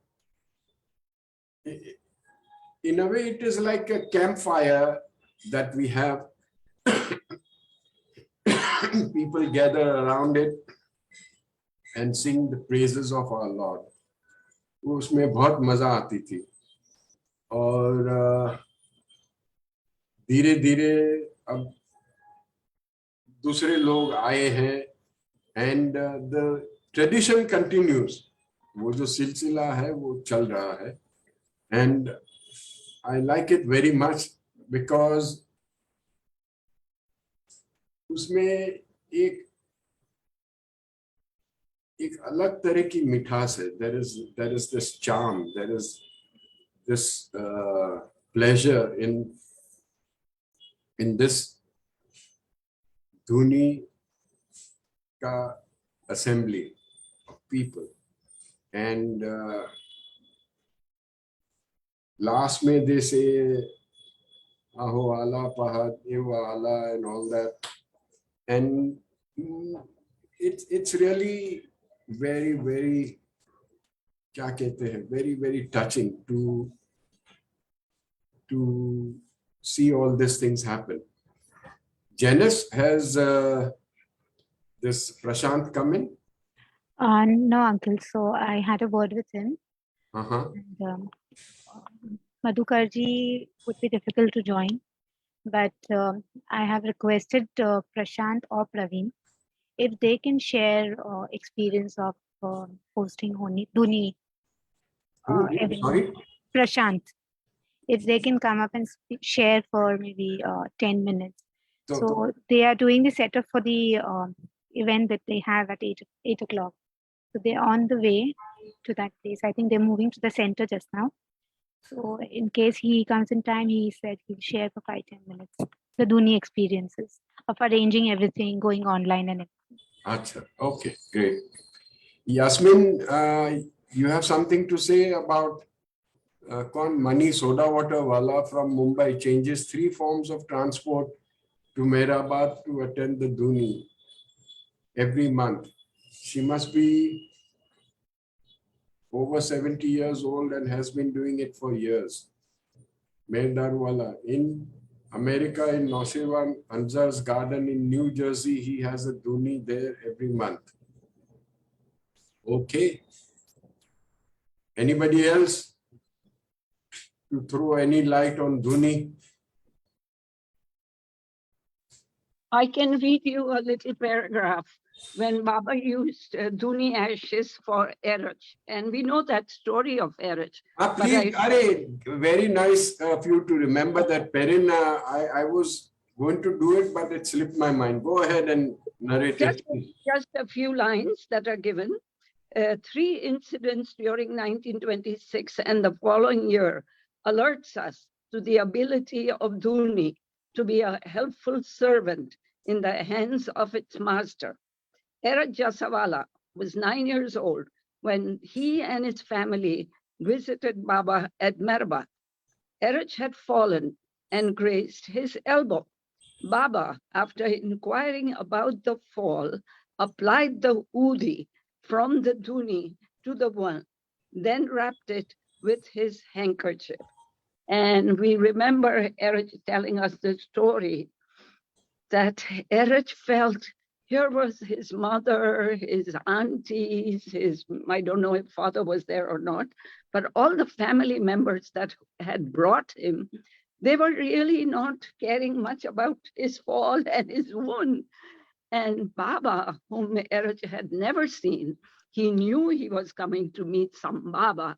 In a way, it is like a campfire that we have. People gather around it and sing the praises of our Lord. उसमें बहुत मजा आती थी. और धीरे धीरे अब दूसरे लोग आए हैं and the tradition continues. वो जो सिलसिला है वो चल रहा है. And I like it very much because उसमें एक अलग तरह की मिठास है. There is this charm, there is this pleasure in this Dhuni ka assembly of people. And last mein they say Aho ala pahad ewa ala and all that. And it's really very, very kya kehte hain, very, very touching to see all these things happen. Janice, has this Prashant come in? No, uncle. So I had a word with him. And, Madhukarji would be difficult to join, but I have requested Prashant or Praveen if they can share experience of hosting Dhuni. Sorry? Prashant, if they can come up and share for maybe 10 minutes. So they are doing the setup for the event that they have at 8 o'clock. So they're on the way to that place. I think they're moving to the center just now. So in case he comes in time, he said he'll share for 5-10 minutes the Dhuni experiences of arranging everything, going online and everything. Acha. Okay, great. Yasmin, you have something to say about Kaun Mani Soda Water Wala from Mumbai changes 3 forms of transport to Mehrabad to attend the Dhuni every month. She must be over 70 years old and has been doing it for years. Mehrdarwala. In America, in Noshiwan Anzar's garden in New Jersey, he has a Dhuni there every month. Okay. Anybody else to throw any light on Dhuni? I can read you a little paragraph when Baba used Dhuni ashes for Erech. And we know that story of Erech. Please, very nice of you to remember that, Perin. I was going to do it, but it slipped my mind. Go ahead and narrate it. Just a few lines that are given. 3 incidents during 1926 and the following year alerts us to the ability of Dhuni to be a helpful servant in the hands of its master. Erech Jasawala was 9 years old when he and his family visited Baba at Mehrabad. Erech had fallen and grazed his elbow. Baba, after inquiring about the fall, applied the udi from the Dhuni to the wound, then wrapped it with his handkerchief. And we remember Erech telling us the story that Erech felt here was his mother, his aunties, I don't know if father was there or not, but all the family members that had brought him, they were really not caring much about his fall and his wound. And Baba, whom Erech had never seen, he knew he was coming to meet some Baba.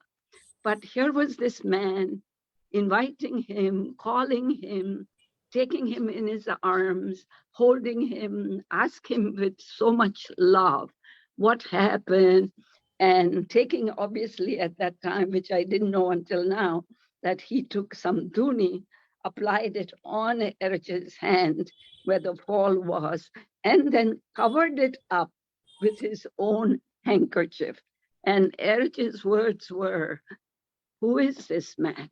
But here was this man inviting him, calling him, taking him in his arms, holding him, ask him with so much love what happened, and taking, obviously at that time, which I didn't know until now, that he took some Dhuni, applied it on Erech's hand where the fall was, and then covered it up with his own handkerchief. And Erech's words were, "Who is this man?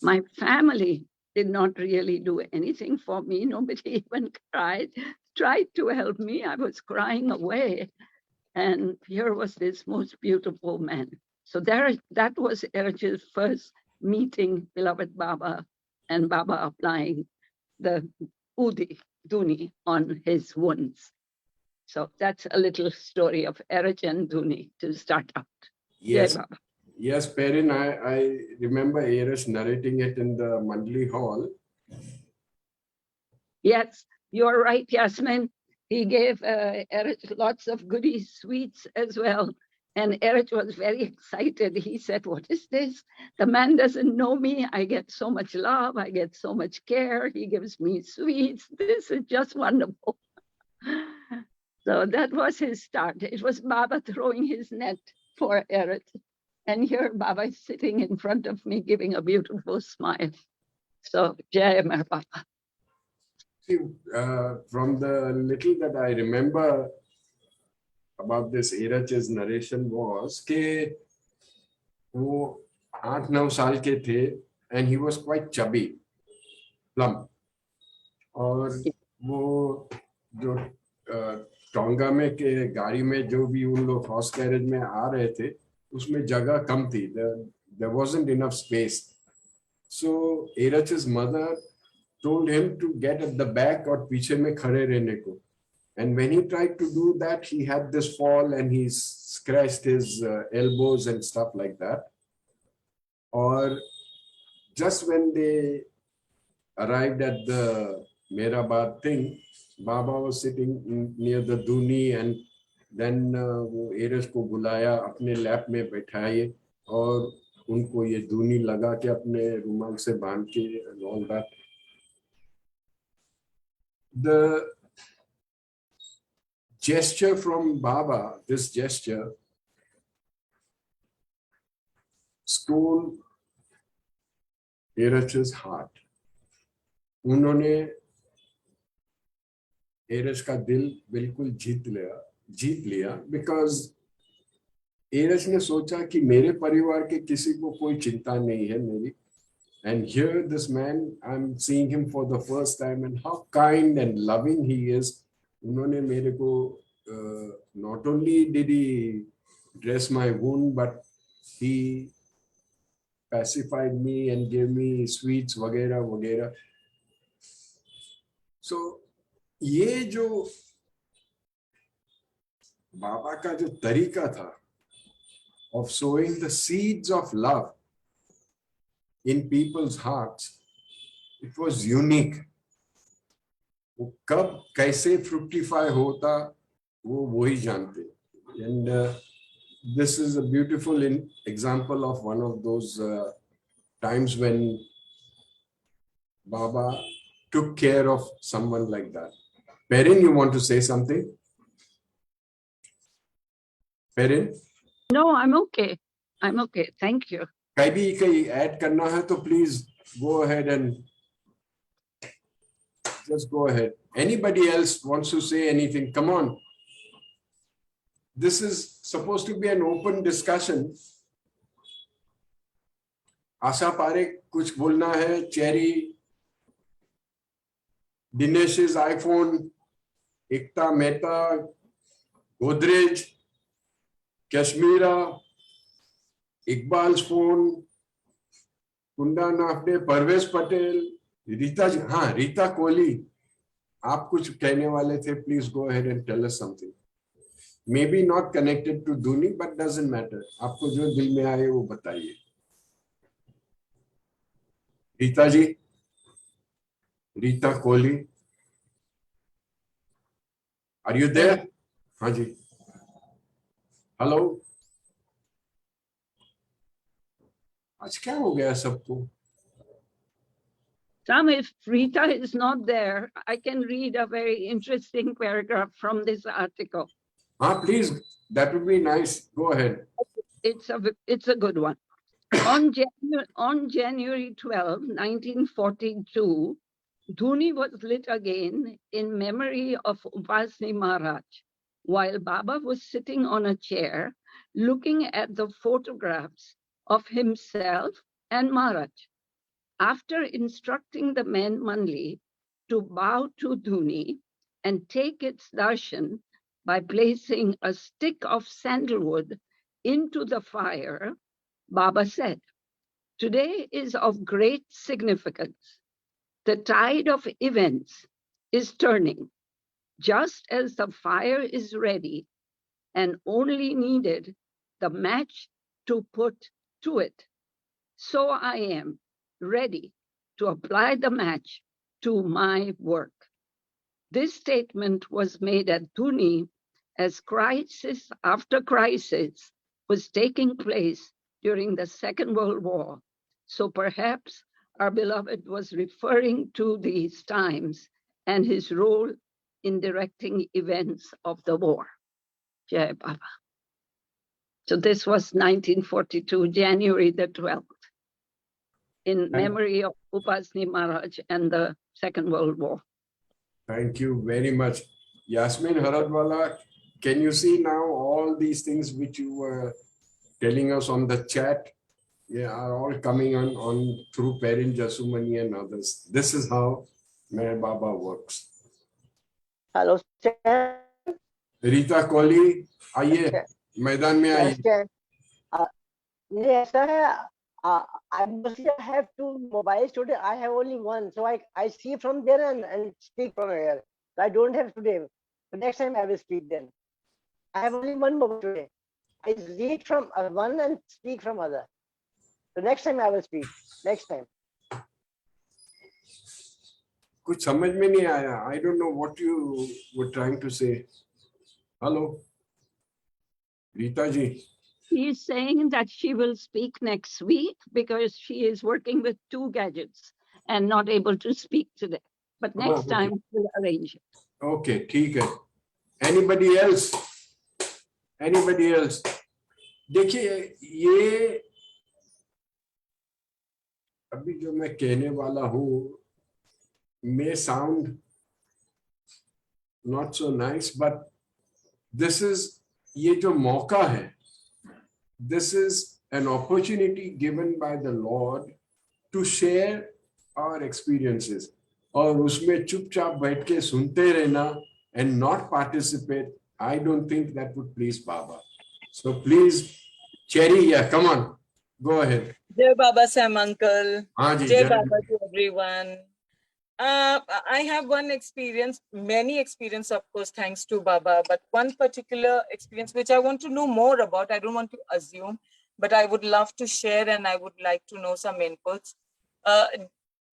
My family did not really do anything for me. Nobody even tried to help me. I was crying away. And here was this most beautiful man." So that was Erech's first meeting, beloved Baba, and Baba applying the Dhuni on his wounds. So that's a little story of Erech and Dhuni to start out. Yes. Jai Baba. Yes, Perin, I remember Erech narrating it in the Mandli Hall. Yes, you're right, Yasmin. He gave Erech lots of goodies, sweets as well. And Erech was very excited. He said, "What is this? The man doesn't know me. I get so much love. I get so much care. He gives me sweets. This is just wonderful." So that was his start. It was Baba throwing his net for Erech. And here Baba is sitting in front of me, giving a beautiful smile. So, Jai Mer Baba. See, from the little that I remember about this Erech's narration was कि वो 8-9 साल के थे and he was quite chubby, plump. और वो जो टोंगा में के गाड़ी में जो भी उन लोग हॉर्स कैरेज में आ रहे थे उसमें जगह कम थी. There wasn't enough space. So Erech's mother told him to get at the back और पीछे में खड़े रहने को. And when he tried to do that, he had this fall and he scratched his elbows and stuff like that. Or just when they arrived at the Mehrabad thing, Baba was sitting near the Dhuni and then वो Erech को बुलाया अपने lap में बैठाए और उनको ये धूनी लगा के अपने रुमाल से बांध के and all that. The gesture from Baba, this gesture, stole Erech's heart. उन्होंने Erech का दिल बिल्कुल जीत लिया जीत लिया, बिकॉज एरज ने सोचा कि मेरे परिवार के किसी को कोई चिंता नहीं है मेरी. And here this man, I'm seeing him for the first time, and how kind and loving he is. उन्होंने मेरे को not only did he dress my wound, but he pacified me and gave me sweets वगैरह वगैरह. So ये जो बाबा का जो तरीका था of sowing the seeds of love in people's hearts, it was unique. वो कब कैसे fructify होता वो वही जानते. And this is a beautiful example of one of those times when Baba took care of someone like that. Perrin, you want to say something? Perrin? No, I'm okay. I'm okay. Thank you. कहीं add करना है तो please go ahead and just go ahead. Anybody else wants to say anything? Come on. This is supposed to be an open discussion. Asha Parekh कुछ बोलना है. Cherry, Dinesh's iPhone, Ekta Mehta, Godrej, Kashmira, Iqbal's phone, Kunda Nafde, Parvez Patel, Rita, Rita Kohli. आप कुछ कहने वाले थे, please go ahead and tell us something. Maybe not connected to Dhuni, but doesn't matter. आपको जो दिल में आए वो बताइए. Rita ji, Rita Kohli, are you there? हाँ जी. Hello. आज क्या हो गया सबको? Sam, if Rita is not there, I can read a very interesting paragraph from this article. Please, that would be nice. Go ahead. It's a good one. On January 12, 1942, Dhuni was lit again in memory of Upasni Maharaj, while Baba was sitting on a chair looking at the photographs of himself and Maharaj. After instructing the men Manli to bow to Dhuni and take its darshan by placing a stick of sandalwood into the fire, Baba said, "Today is of great significance. The tide of events is turning. Just as the fire is ready and only needed the match to put to it, so I am ready to apply the match to my work." This statement was made at Dhuni as crisis after crisis was taking place during the Second World War. So perhaps our beloved was referring to these times and his role in directing events of the war. Jai Baba. So this was 1942, January the 12th, in memory of Upasni Maharaj and the Second World War. Thank you very much. Yasmin Haradwala, can you see now all these things which you were telling us on the chat? Yeah, are all coming on through Perrin Jasumani and others. This is how Meher Baba works. Hello, sir. Rita Kohli, आइए मैदान में आइए. मुझे ऐसा है, I mostly have two mobiles today. I have only one, so I see from there and speak from here. So I don't have today. The next time I will speak then. I have only one mobile today. I read from one and speak from other. The next time I will speak. Next time. कुछ समझ में नहीं आया. I don't know what you were trying to say. Hello, Rita ji. She is saying that she will speak next week because she is working with two gadgets and not able to speak today. But next time we'll arrange it. Okay, ठीक है. Anybody else? Anybody else? देखिए ये अभी जो मैं कहने वाला हूँ may sound not so nice, but this is ये जो मौका है, this is an opportunity given by the Lord to share our experiences. और उसमें चुपचाप बैठ के सुनते रहना and not participate, I don't think that would please Baba. So please, Cherry, yeah, come on, go ahead. Jai Baba Sam uncle. हाँ जी, Jai जय Baba to everyone. I have one experience, many experience, of course, thanks to Baba, but one particular experience which I want to know more about. I don't want to assume, but I would love to share and I would like to know some inputs.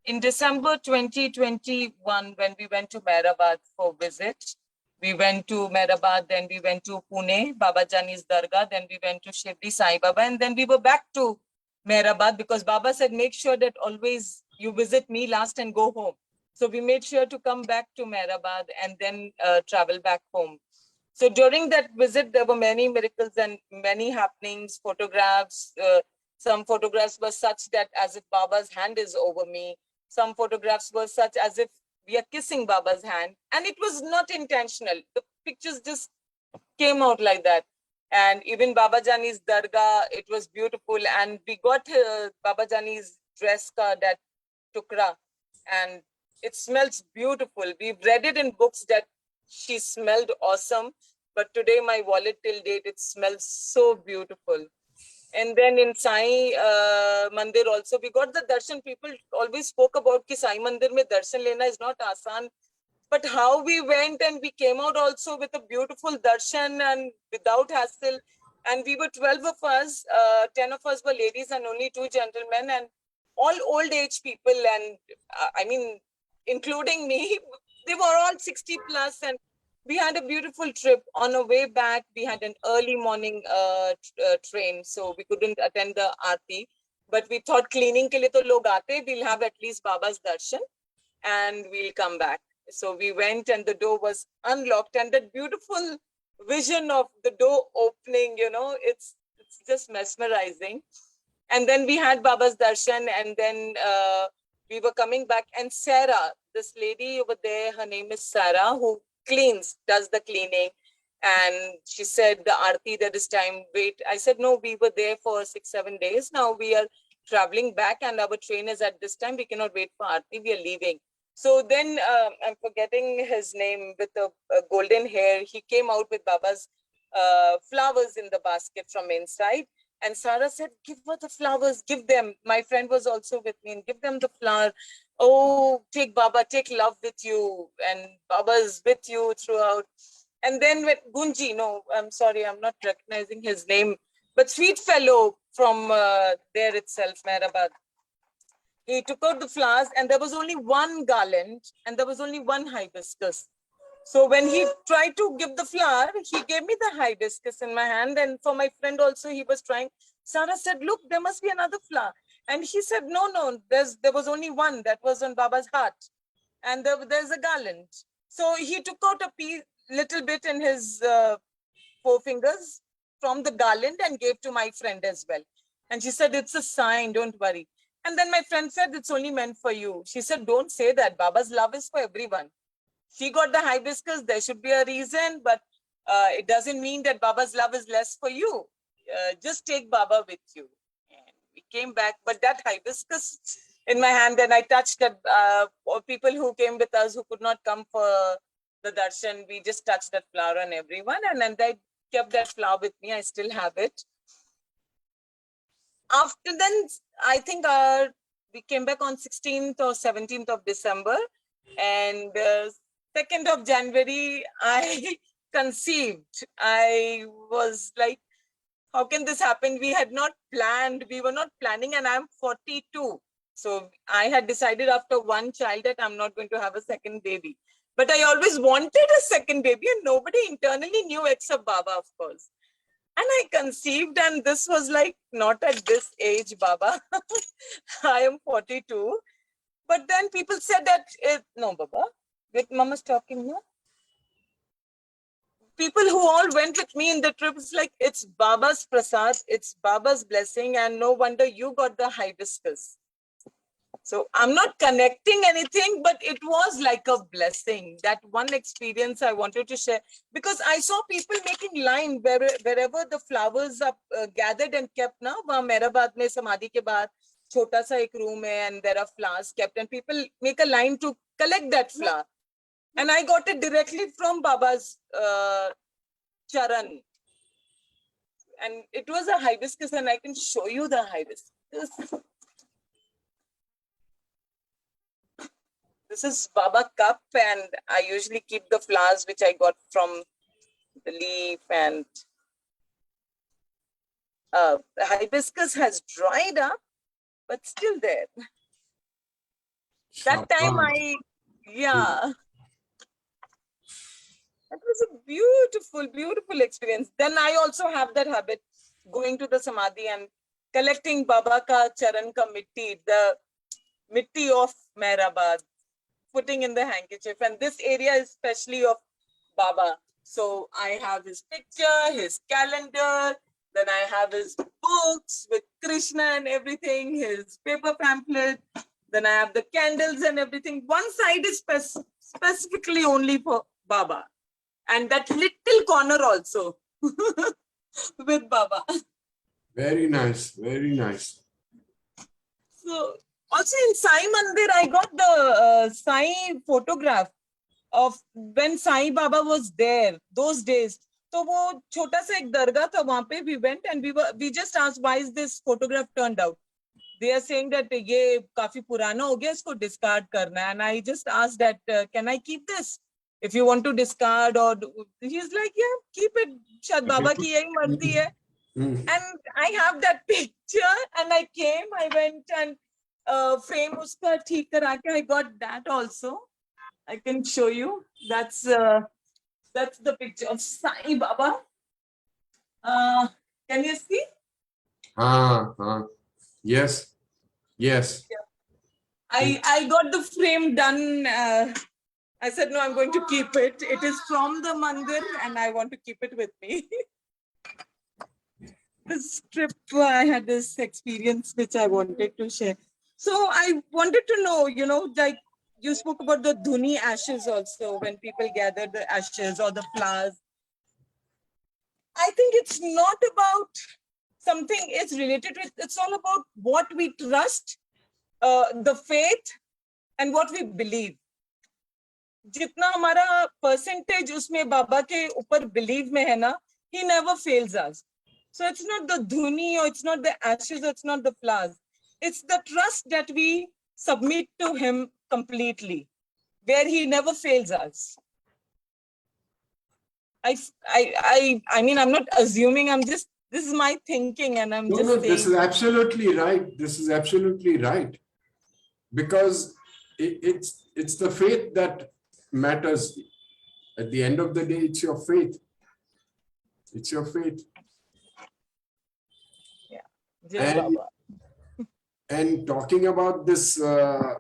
In December 2021, when we went to Mehrabad for visit, we went to Mehrabad, then we went to Pune, Baba Jani's Dargah, then we went to Shirdi Sai Baba, and then we were back to Mehrabad because Baba said, make sure that always you visit me last and go home. So we made sure to come back to Mehrabad and then travel back home. So during that visit, there were many miracles and many happenings, photographs. Some photographs were such that as if Baba's hand is over me. Some photographs were such as if we are kissing Baba's hand. And it was not intentional. The pictures just came out like that. And even Baba Jani's Dargah, it was beautiful. And we got Baba Jani's dress ka, that tukra. And it smells beautiful. We've read it in books that she smelled awesome. But today, my wallet till date, it smells so beautiful. And then in Sai Mandir also, we got the darshan. People always spoke about ki Sai Mandir mein darshan lena is not asan. But how we went and we came out also with a beautiful darshan and without hassle. And we were 12 of us, 10 of us were ladies and only 2 gentlemen and all old age people. And I mean, including me, they were all 60 plus and we had a beautiful trip. On our way back, we had an early morning train, so we couldn't attend the aarti. But we thought cleaning ke liye to log aate, we'll have at least Baba's darshan and we'll come back. So we went and the door was unlocked and that beautiful vision of the door opening, you know, it's just mesmerizing. And then we had Baba's darshan and then we were coming back and Sarah, this lady over there, her name is Sarah, who does the cleaning. And she said, the aarti, there is time, wait. I said, no, we were there for 6-7 days. Now we are traveling back and our train is at this time. We cannot wait for aarti, we are leaving. So then I'm forgetting his name with the golden hair. He came out with Baba's flowers in the basket from inside. And Sarah said, give her the flowers, give them. My friend was also with me and give them the flower. Oh, take Baba, take love with you. And Baba is with you throughout. And then with Gunji, no, I'm sorry, I'm not recognizing his name. But sweet fellow from there itself, Mehrabad. He took out the flowers and there was only one garland and there was only one hibiscus. So when he tried to give the flower, he gave me the hibiscus in my hand. And for my friend also, he was trying. Sarah said, look, there must be another flower. And he said, no, there was only one that was on Baba's heart. And there's a garland. So he took out a little bit in his 4 fingers from the garland and gave to my friend as well. And she said, it's a sign, don't worry. And then my friend said, it's only meant for you. She said, don't say that. Baba's love is for everyone. She got the hibiscus, there should be a reason, but it doesn't mean that Baba's love is less for you. Just take Baba with you. And we came back, but that hibiscus in my hand, and I touched that people who came with us who could not come for the darshan, we just touched that flower on everyone. And then I kept that flower with me. I still have it. After then, I think we came back on 16th or 17th of December. And 2nd of January, I conceived. I was like, how can this happen? We had not planned. We were not planning and I'm 42. So I had decided after one child that I'm not going to have a second baby. But I always wanted a second baby and nobody internally knew except Baba, of course. And I conceived and this was like, not at this age, Baba. I am 42. But then people said that, no, Baba, wait, Mama's talking now. People who all went with me in the trip, it's like, it's Baba's prasad, it's Baba's blessing, and no wonder you got the hibiscus. So I'm not connecting anything, but it was like a blessing. That one experience I wanted to share, because I saw people making line wherever the flowers are gathered and kept. Now, Mehrabad mein samadhi ke baad chota sa ek room hai, and there are flowers kept, and people make a line to collect that flower. And I got it directly from Baba's charan. And it was a hibiscus, and I can show you the hibiscus. This is Baba cup, and I usually keep the flowers which I got from the leaf, and the hibiscus has dried up, but still there. That time that was a beautiful, beautiful experience. Then I also have that habit, going to the samadhi and collecting Baba ka charan ka mitti, the mitti of Mehrabad, putting in the handkerchief. And this area is especially of Baba. So I have his picture, his calendar, then I have his books with Krishna and everything, his paper pamphlet, then I have the candles and everything. One side is specifically only for Baba. And that little corner also with Baba. Very nice, very nice. So also in Sai Mandir, I got the Sai photograph of when Sai Baba was there, those days. So wo chota sa ek dargah tha, wahan pe we went, and we just asked, why is this photograph turned out? They are saying that ye kafi purana ho gaya, isko discard karna hai. And I just asked that, can I keep this? If you want to discard, or he's like, yeah, keep it. Shad Baba ki yahi marzi hai. And I have that picture, and I went and frame uska theek kara ke, I got that also. I can show you. That's the picture of Sai Baba. Can you see? Yes. Yeah. I got the frame done. I said, no, I'm going to keep it. It is from the mandir, and I want to keep it with me. This trip, I had this experience which I wanted to share. So I wanted to know, like you spoke about the Dhuni ashes also, when people gather the ashes or the flowers. I think it's not about something it's related to, it's all about what we trust, the faith, and what we believe. जितना हमारा percentage उसमें बाबा के ऊपर believe में है ना, he never fails us. So it's not the dhuni, or it's not the ashes, or it's not the flowers. It's the trust that we submit to him completely, where he never fails us. I mean, I'm not assuming, this is my thinking, and I'm just saying. This is absolutely right. This is absolutely right. Because it's the faith that matters. At the end of the day, it's your faith. It's your faith. Yeah. And talking about this, the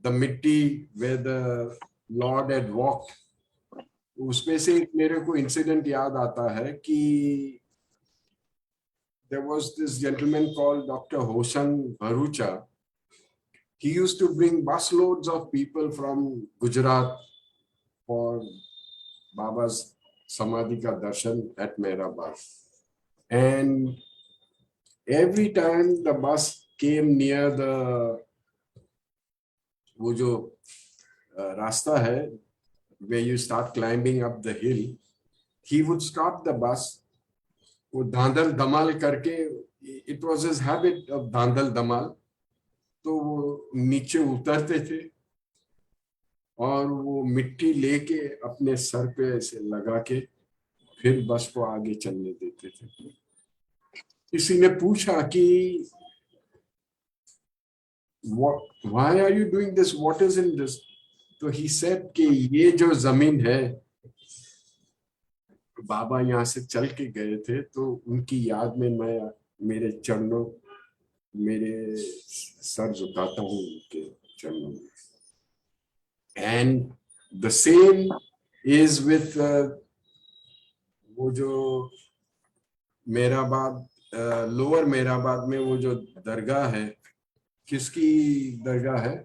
mitti where the Lord had walked, उसमें से एक मेरे को incident याद आता है कि there was this gentleman called Dr. Hosang Bharucha. He used to bring busloads of people from Gujarat for Baba's Samadhi ka darshan at Mehrabad. And every time the bus came near the वो जो रास्ता है where you start climbing up the hill, he would stop the bus. वो धांधल धमाल करके, it was his habit of Dhandhal धमाल, तो वो नीचे उतरते थे और वो मिट्टी लेके अपने सर पे ऐसे लगा के फिर बस को आगे चलने देते थे. किसी ने पूछा कि why are you doing this? What is in this? तो he said कि ये जो जमीन है, बाबा यहाँ से चल के गए थे, तो उनकी याद में मैं मेरे चरणों, मेरे सर झुकाता हूँ उनके चरणों में. And the same is with वो जो Mehrabad लोअर मेराबाद में वो जो दरगाह है, किसकी दरगाह है?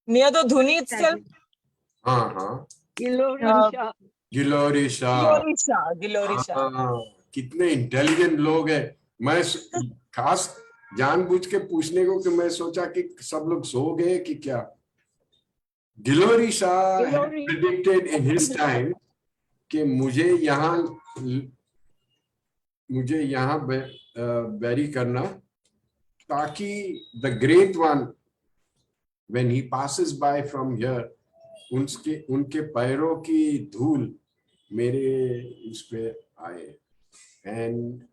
Near the Dhuni itself. हाँ हाँ, Gilori Shah. Glory Shah. Gilori Shah. Gilori Shah. हाँ, कितने इंटेलिजेंट लोग हैं। मैं खास जानबूझ के पूछने को कि मैं सोचा कि सब लोग सो गए कि क्या। Gilori Shah Gilori. Predicted in his time कि मुझे यहाँ बैरी करना, ताकि the great one when he passes by from here, उनके पैरों की धूल मेरे इस पे आए। And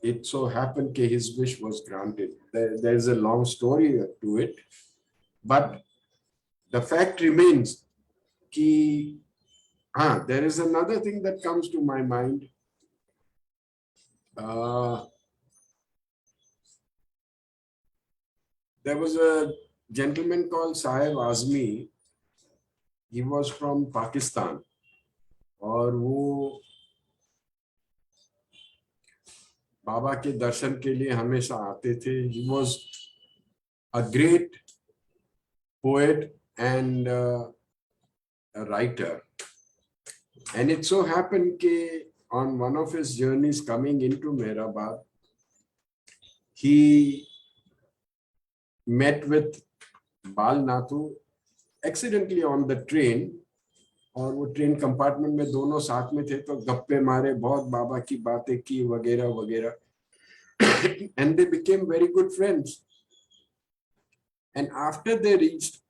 it so happened that his wish was granted. There is a long story to it, but the fact remains कि there is another thing that comes to my mind. There was a gentleman called Sahib Azmi. He was from Pakistan, और वो बाबा के दर्शन के लिए हमेशा आते थे। He was a great poet and a writer. And it so happened that on one of his journeys coming into Mehrabad, he met with Bal Nathu accidentally on the train. और वो ट्रेन कंपार्टमेंट में दोनों साथ में थे, तो गप्पे मारे, बहुत बाबा की बातें की वगैरह वगैरह। And they became very good friends. And after they reached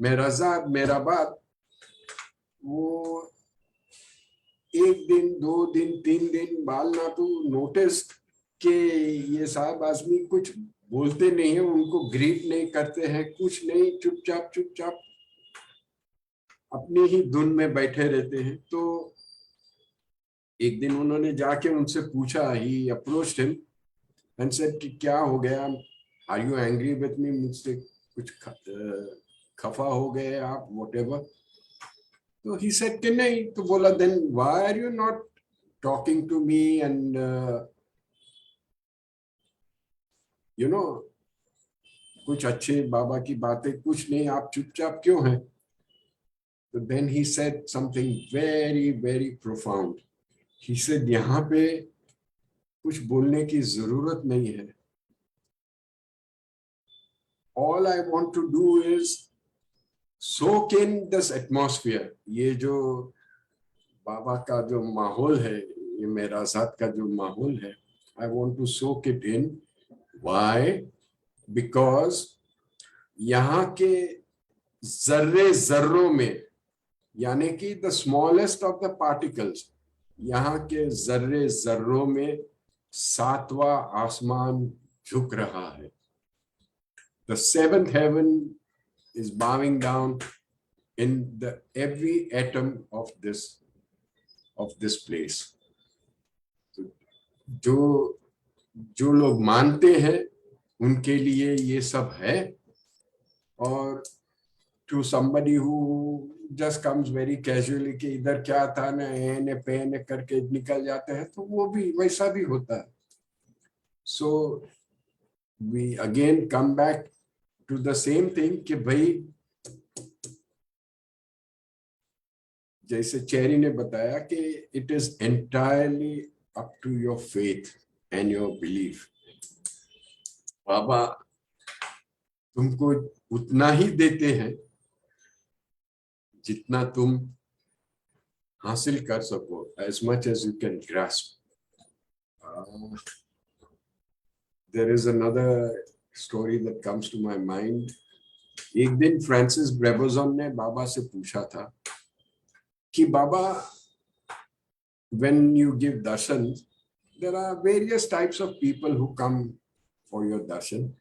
Mehrabad, वो एक दिन, 2 दिन, 3 दिन बाल नातू नोटिस कि ये साहब आदमी कुछ बोलते नहीं है, उनको ग्रीट नहीं करते हैं, कुछ नहीं, चुपचाप अपनी ही धुन में बैठे रहते हैं। तो एक दिन उन्होंने जाके उनसे पूछा, he approached him and said कि क्या हो गया, are you angry with me, मुझसे कुछ खफा हो गए आप, व्हाटएवर। तो ही सेड कि नहीं। तो बोला, then why are you not talking to me and you know, कुछ अच्छे बाबा की बातें कुछ नहीं, आप चुपचाप क्यों हैं? तो then he said something very very profound. He said, यहाँ पे कुछ बोलने की जरूरत नहीं है। All I want to do is soak in this atmosphere. ये जो बाबा का जो माहौल है, ये मेरा साथ का जो माहौल है, I want to soak it in. Why? Because यहाँ के जर्रों में, यानी कि the smallest of the particles, यहाँ के जर्रों में 7वां आसमान झुक रहा है। The 7th heaven is bowing down in every atom of this place. जो लोग मानते हैं उनके लिए ये सब है, और to somebody who just comes very casually कि इधर क्या था ना, एने पेने करके निकल जाते हैं, तो वो भी वैसा भी होता है। So we again come back to the same thing कि भाई, जैसे चेरी ने बताया कि it is entirely up to your faith and your belief. बाबा तुमको उतना ही देते हैं जितना तुम हासिल कर सको, as much as you can grasp. There is another story that comes to my mind. एक दिन फ्रांसिस ब्रेबोजन ने बाबा से पूछा था कि बाबा, when you give darshan, there are various types of people who come for your darshan.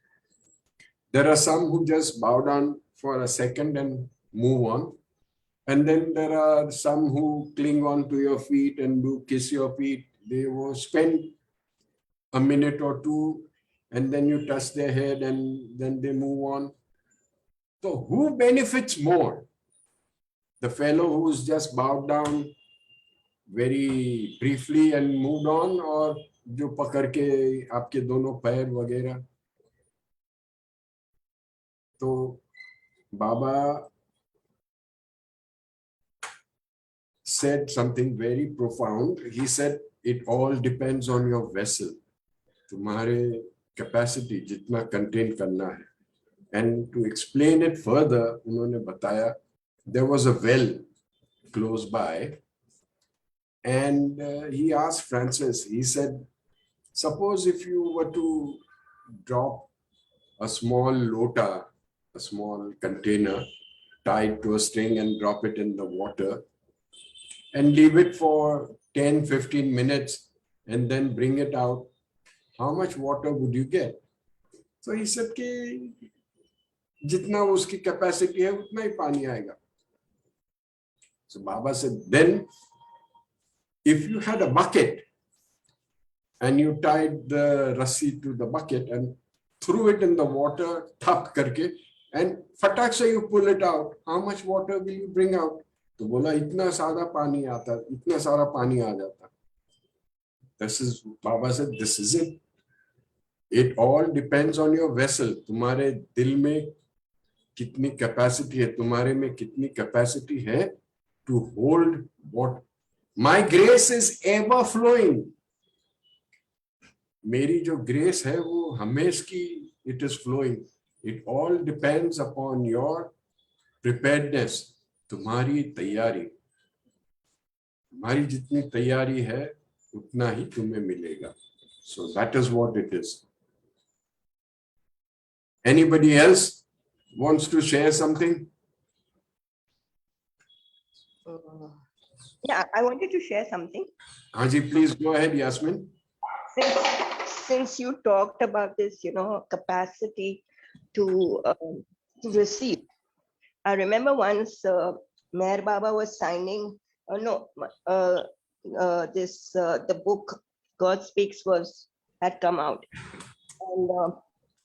There are some who just bow down for a second and move on. And then there are some who cling on to your feet and do kiss your feet. They will spend a minute or two and then you touch their head and then they move on. So who benefits more? the fellow who's just bowed down very briefly and moved on, और जो पकड़ के आपके दोनों पैर वगैरह. तो Baba said something very profound. He said, it all depends on your vessel. तुम्हारे capacity जितना contain करना है. And to explain it further, उन्होंने बताया, there was a well close by, and he asked Francis, he said, suppose if you were to drop a small lota, a small container tied to a string and drop it in the water and leave it for 10-15 minutes and then bring it out, how much water would you get? So he said कि जितना उसकी capacity है उतना ही पानी आएगा. So Baba said, then if you had a bucket and you tied the rassi to the bucket and threw it in the water, thap karke, and fatak se you pull it out, how much water will you bring out? तो बोला इतना सारा पानी आता, इतना सारा पानी आ जाता. This is, Baba said, this is it. It all depends on your vessel. तुम्हारे दिल में कितनी capacity है, तुम्हारे में कितनी capacity है to hold what. My grace is ever flowing. मेरी जो grace है वो हमेश की, it is flowing. It all depends upon your preparedness. तुम्हारी तैयारी, तुम्हारी जितनी तैयारी है उतना ही तुम्हें मिलेगा. So that is what it is. Anybody else wants to share something? Yeah, I wanted to share something. Haji, please go ahead, Yasmin. Since you talked about this, capacity to receive. I remember once Meher Baba was signing, the book God Speaks had come out, and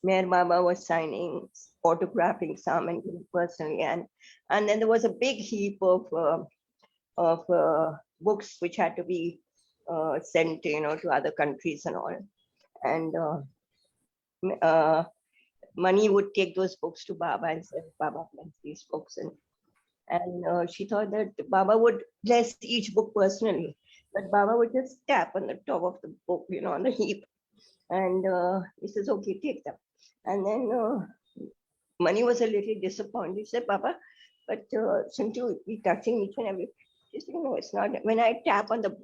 Meher Baba was signing, autographing some and personally, and then there was a big heap of books which had to be sent, to other countries and all, and Mani would take those books to Baba and say, Baba bless these books, and she thought that Baba would bless each book personally, but Baba would just tap on the top of the book, on the heap, and he says, okay, take them. And then Mani was a little disappointed. He said, Baba, but shouldn't you be touching each and every? She said, no, it's not. When I tap on the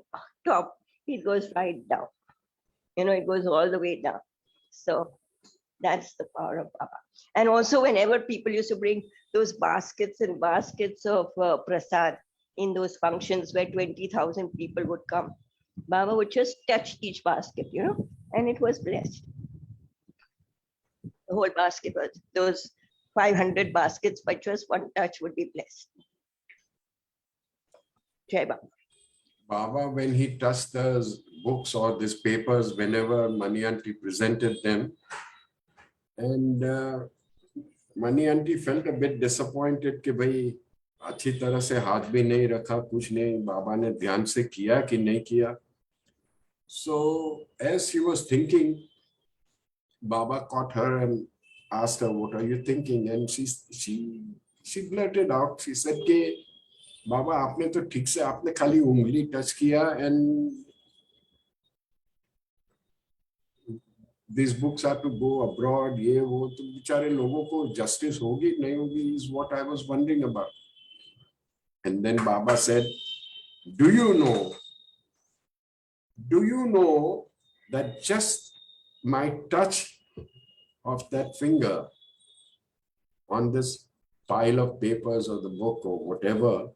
top, it goes right down. It goes all the way down. So that's the power of Baba. And also, whenever people used to bring those baskets and baskets of prasad in those functions where 20,000 people would come, Baba would just touch each basket, and it was blessed. The whole basket was, those 500 baskets, by just one touch would be blessed. Jai Baba. Baba, when he touched the books or these papers, whenever Mani Aunty presented them, and Mani Aunty felt a bit disappointed कि भाई अच्छी तरह से हाथ भी नहीं रखा, कुछ नहीं, बाबा ने ध्यान से किया कि नहीं किया. So as she was thinking, Baba caught her and asked her, what are you thinking? And she blurted out, she said कि बाबा आपने तो ठीक से, आपने खाली उंगली टच किया, and these books are to go abroad, ये वो, तो बेचारे लोगों को justice होगी नहीं होगी is what I was wondering about. And then Baba said, do you know that just my touch of that finger on this pile of papers or the book or whatever,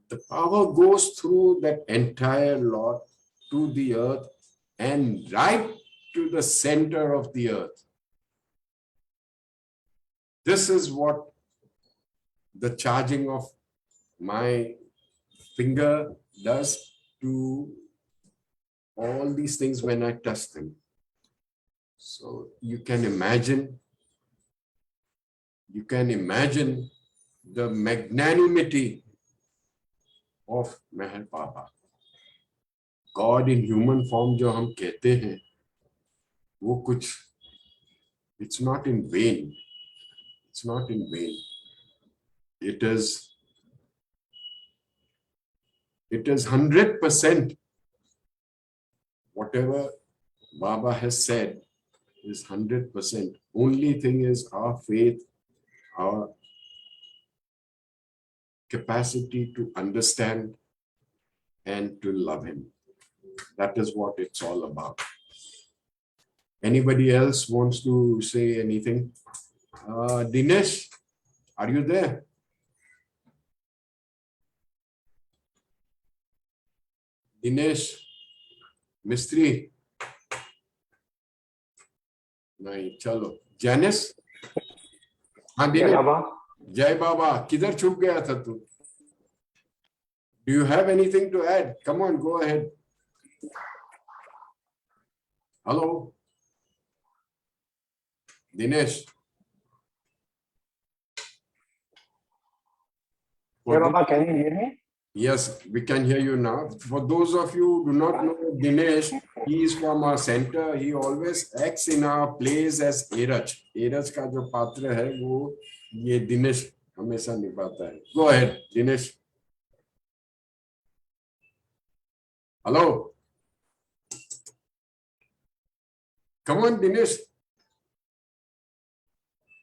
the power goes through that entire lot to the earth and right to the center of the earth. This is what the charging of my finger does to all these things when I touch them. So you can imagine the magnanimity of Meher Baba. God in human form जो हम कहते हैं, वो कुछ, it's not in vain. It's not in vain. It is 100%. Whatever Baba has said is 100%. Only thing is our faith, our capacity to understand and to love him. That is what it's all about. Anybody else wants to say anything? Dinesh, are you there? Dinesh, Mistri. नहीं, चलो. Janice? हाँ, दिनेश. जय बाबा, किधर छुप गया था तू? Do you have anything to add? Come on, go ahead. Hello? Dinesh? Hey, Baba, can you hear me? Yes, we can hear you now. For those of you who do not know Dinesh, he is from our center. He always acts in our plays as Eraj. Eraj का जो पात्र है वो ये दिनेश हमेशा निभाता है. Go ahead, Dinesh. Hello. Come on, Dinesh.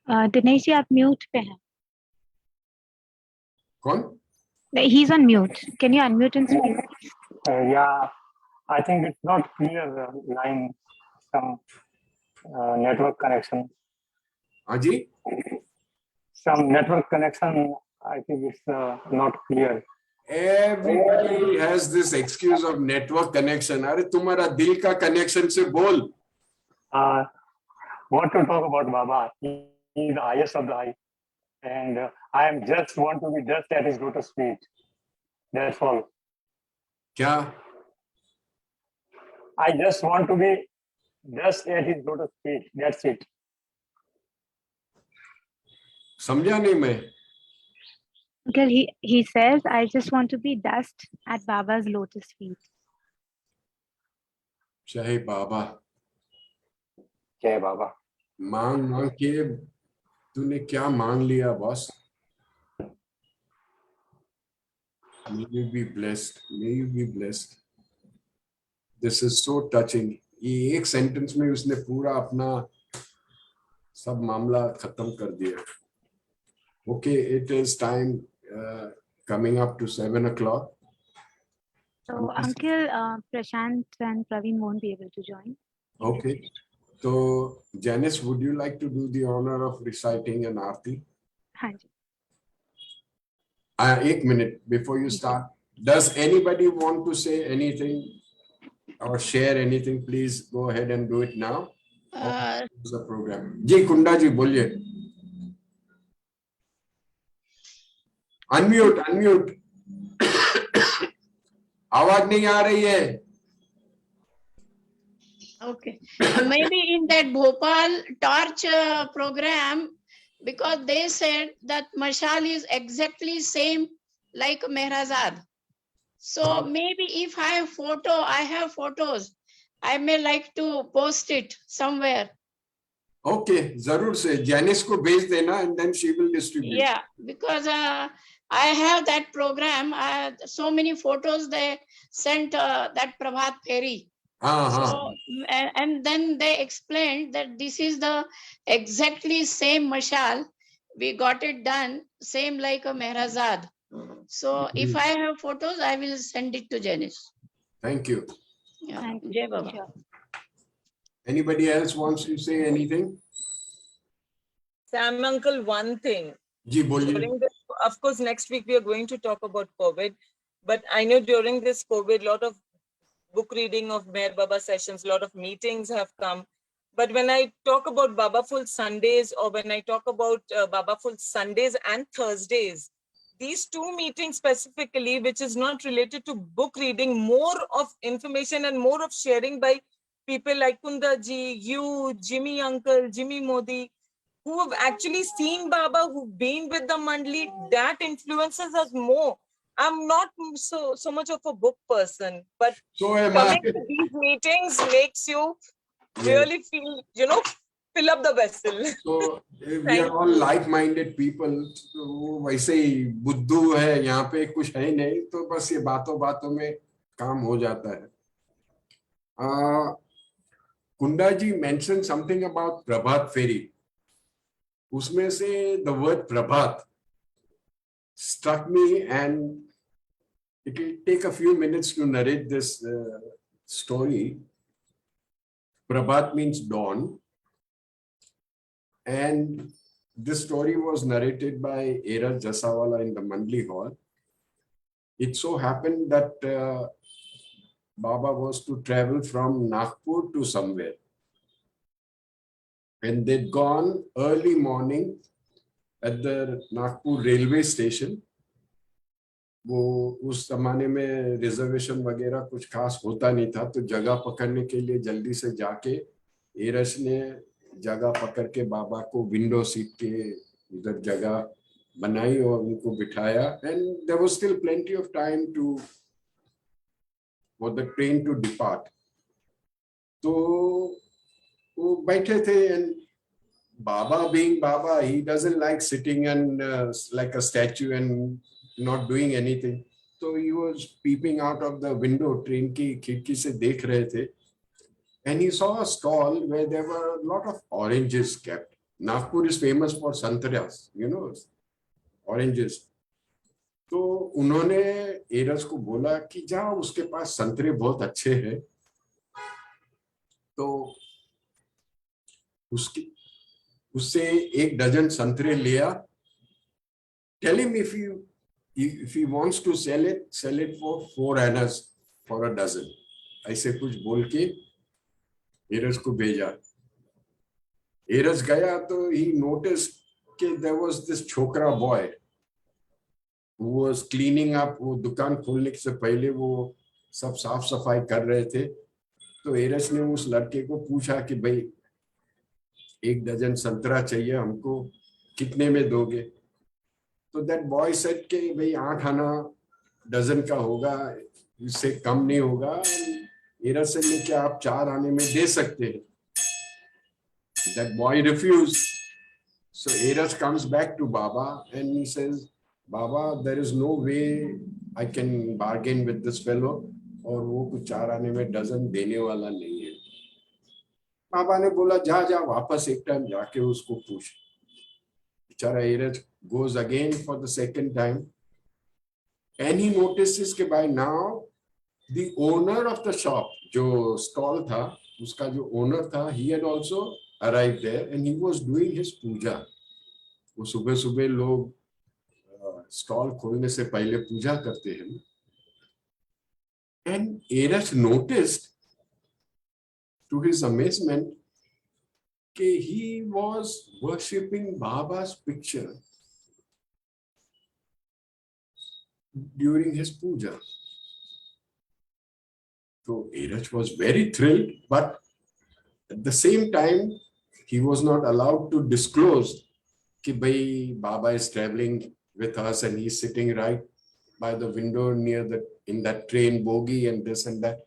Dinesh ji आप म्यूट पे हैं. कौन? He's on mute. Can you unmute and speak? Yeah, I think it's not clear line, some network connection. Aji? Some network connection, I think it's not clear. Everybody has this excuse of network connection. अरे तुम्हारा दिल का connection से बोल. What to talk about Baba? He is the highest of the high. And I am just want to be just at his lotus feet. That's all. क्या? I just want to be just at his lotus feet. That's it. समझा नहीं मैं. Uncle, he says, I just want to be dust at Baba's lotus feet. जय बाबा. जय बाबा. मांग के तूने क्या मांग लिया boss? May you be blessed. May you be blessed. This is so touching. ये एक सेंटेंस में उसने पूरा अपना सब मामला खत्म कर दिया. Okay, it is time coming up to 7 o'clock. So, Uncle, Prashant and Praveen won't be able to join. Okay. So, Janice, would you like to do the honor of reciting an aarti? Hanji. 1 minute before you start. Does anybody want to say anything or share anything? Please go ahead and do it now. The program. Ji Kunda ji, बोलिए. Unmute. आवाज नहीं आ रही है. Okay. Maybe in that Bhopal torch program, because they said that mashal is exactly same like Mehrazad. So maybe if I have photos, I may like to post it somewhere. Okay, जरूर से Janice को भेज देना and then she will distribute. Yeah, because I have that program. So many photos they sent that Prabhat Ferry. So, and then they explained that this is the exactly same mashal. We got it done same like a Mehrazad. So if I have photos, I will send it to Janice. Thank you. Yeah. Jai Baba. Anybody else wants to say anything? Sam uncle, one thing. Ji, boliye. Of course, next week we are going to talk about COVID, but I know during this COVID, a lot of book reading of Meher Baba sessions, a lot of meetings have come. But when I talk about Babaful Sundays, or when I talk about Babaful Sundays and Thursdays, these two meetings specifically, which is not related to book reading, more of information and more of sharing by people like Kunda ji, you, Jimmy uncle, Jimmy Modi, who have actually seen Baba, who've been with the Mandli, that influences us more. I'm not so much of a book person, but So am I. coming to these meetings makes you Yes. really feel, fill up the vessel. So we Thank are all you. like-minded people. तो वो वैसे ही बुद्धू है, यहाँ पे कुछ है नहीं, तो बस ये बातों बातों में काम हो जाता है. कुंडा जी mentioned something about प्रभात फेरी. उसमें से the word Prabhat struck me, and it will take a few minutes to narrate this story. Prabhat means dawn, and this story was narrated by Era Jasawala in the Mandli Hall. It so happened that Baba was to travel from Nagpur to somewhere, and they'd gone early morning at the Nagpur railway station. वो उस जमाने में reservation वगैरह कुछ खास होता नहीं था, तो जगह पकड़ने के लिए जल्दी से जाके एरस ने जगह पकड़ के बाबा को विंडो सीट के उधर जगह बनाई और उनको बिठाया, and there was still plenty of time to for the train to depart. तो वो बैठे थे, and Baba being Baba, he doesn't like sitting and like a statue and not doing anything. So he was peeping out of the window, train की खिड़की से देख रहे थे, and he saw a stall where there were a lot of oranges kept. Nagpur is famous for santras, oranges. तो उन्होंने Eris को बोला कि जा, उसके पास संतरे बहुत अच्छे हैं. तो उससे 1 डजन संतरे लिया. Tell him if he wants to sell it for 4 annas for a dozen. ऐसे कुछ बोल के एरस को भेजा. एरस गया तो he noticed कि there was this छोकरा boy who was cleaning up. वो दुकान खोलने से पहले वो सब साफ सफाई कर रहे थे. तो एरस ने उस लड़के को पूछा कि भाई 1 डजन संतरा चाहिए हमको, कितने में दोगे? तो दैट बॉय सेड कि भाई 8 आना डजन का होगा, इससे कम नहीं होगा. एरस ने क्या आप 4 आने में दे सकते हैं? That boy refuse. So Eruch comes back to Baba and he says, Baba there is no way I can bargain with this fellow, और वो कुछ 4 आने में डजन देने वाला नहीं है. बाबा ने बोला जा वापस एक टाइम जाके उसको पूछ. बेचारा Eris goes again for the second time, and he notices कि by now the owner of the shop, जो stall था, उसका जो owner था, he had also arrived there and he was doing his पूजा. वो सुबह सुबह लोग स्टॉल खोलने से पहले पूजा करते हैं. And Eras noticed to his amazement कि he was worshipping Baba's picture during his puja. So Eras was very thrilled, but at the same time, he was not allowed to disclose कि भाई Baba is traveling with us and he's sitting right by the window in that train bogie and this and that.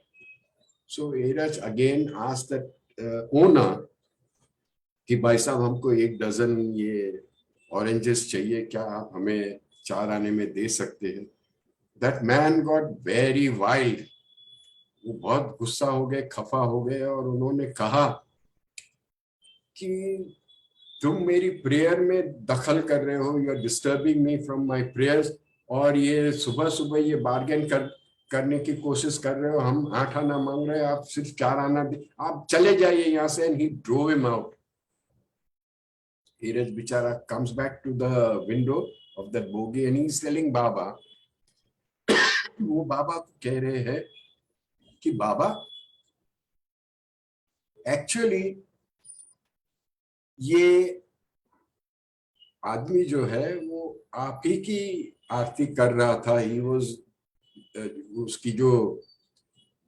So Eras again asked that owner कि भाई साहब हमको 1 dozen ये oranges चाहिए, क्या आप हमें 4 आने में दे सकते हैं? That man got very wild. वो बहुत गुस्सा हो गए, खफा हो गए, और उन्होंने कहा कि तुम मेरी प्रेयर में दखल कर रहे हो, you are disturbing me from my prayers, और ये सुबह सुबह ये बार्गेन करने की कोशिश कर रहे हो. हम 8 आना मांग रहे हैं, आप सिर्फ 4 आना दे, आप चले जाइए यहाँ से. And he drove him out. Eras bichara comes back to the window of that bogie and he's telling Baba, वो बाबा को कह रहे हैं कि बाबा एक्चुअली ये आदमी जो है वो आप ही की आरती कर रहा था. ही वाज, उसकी जो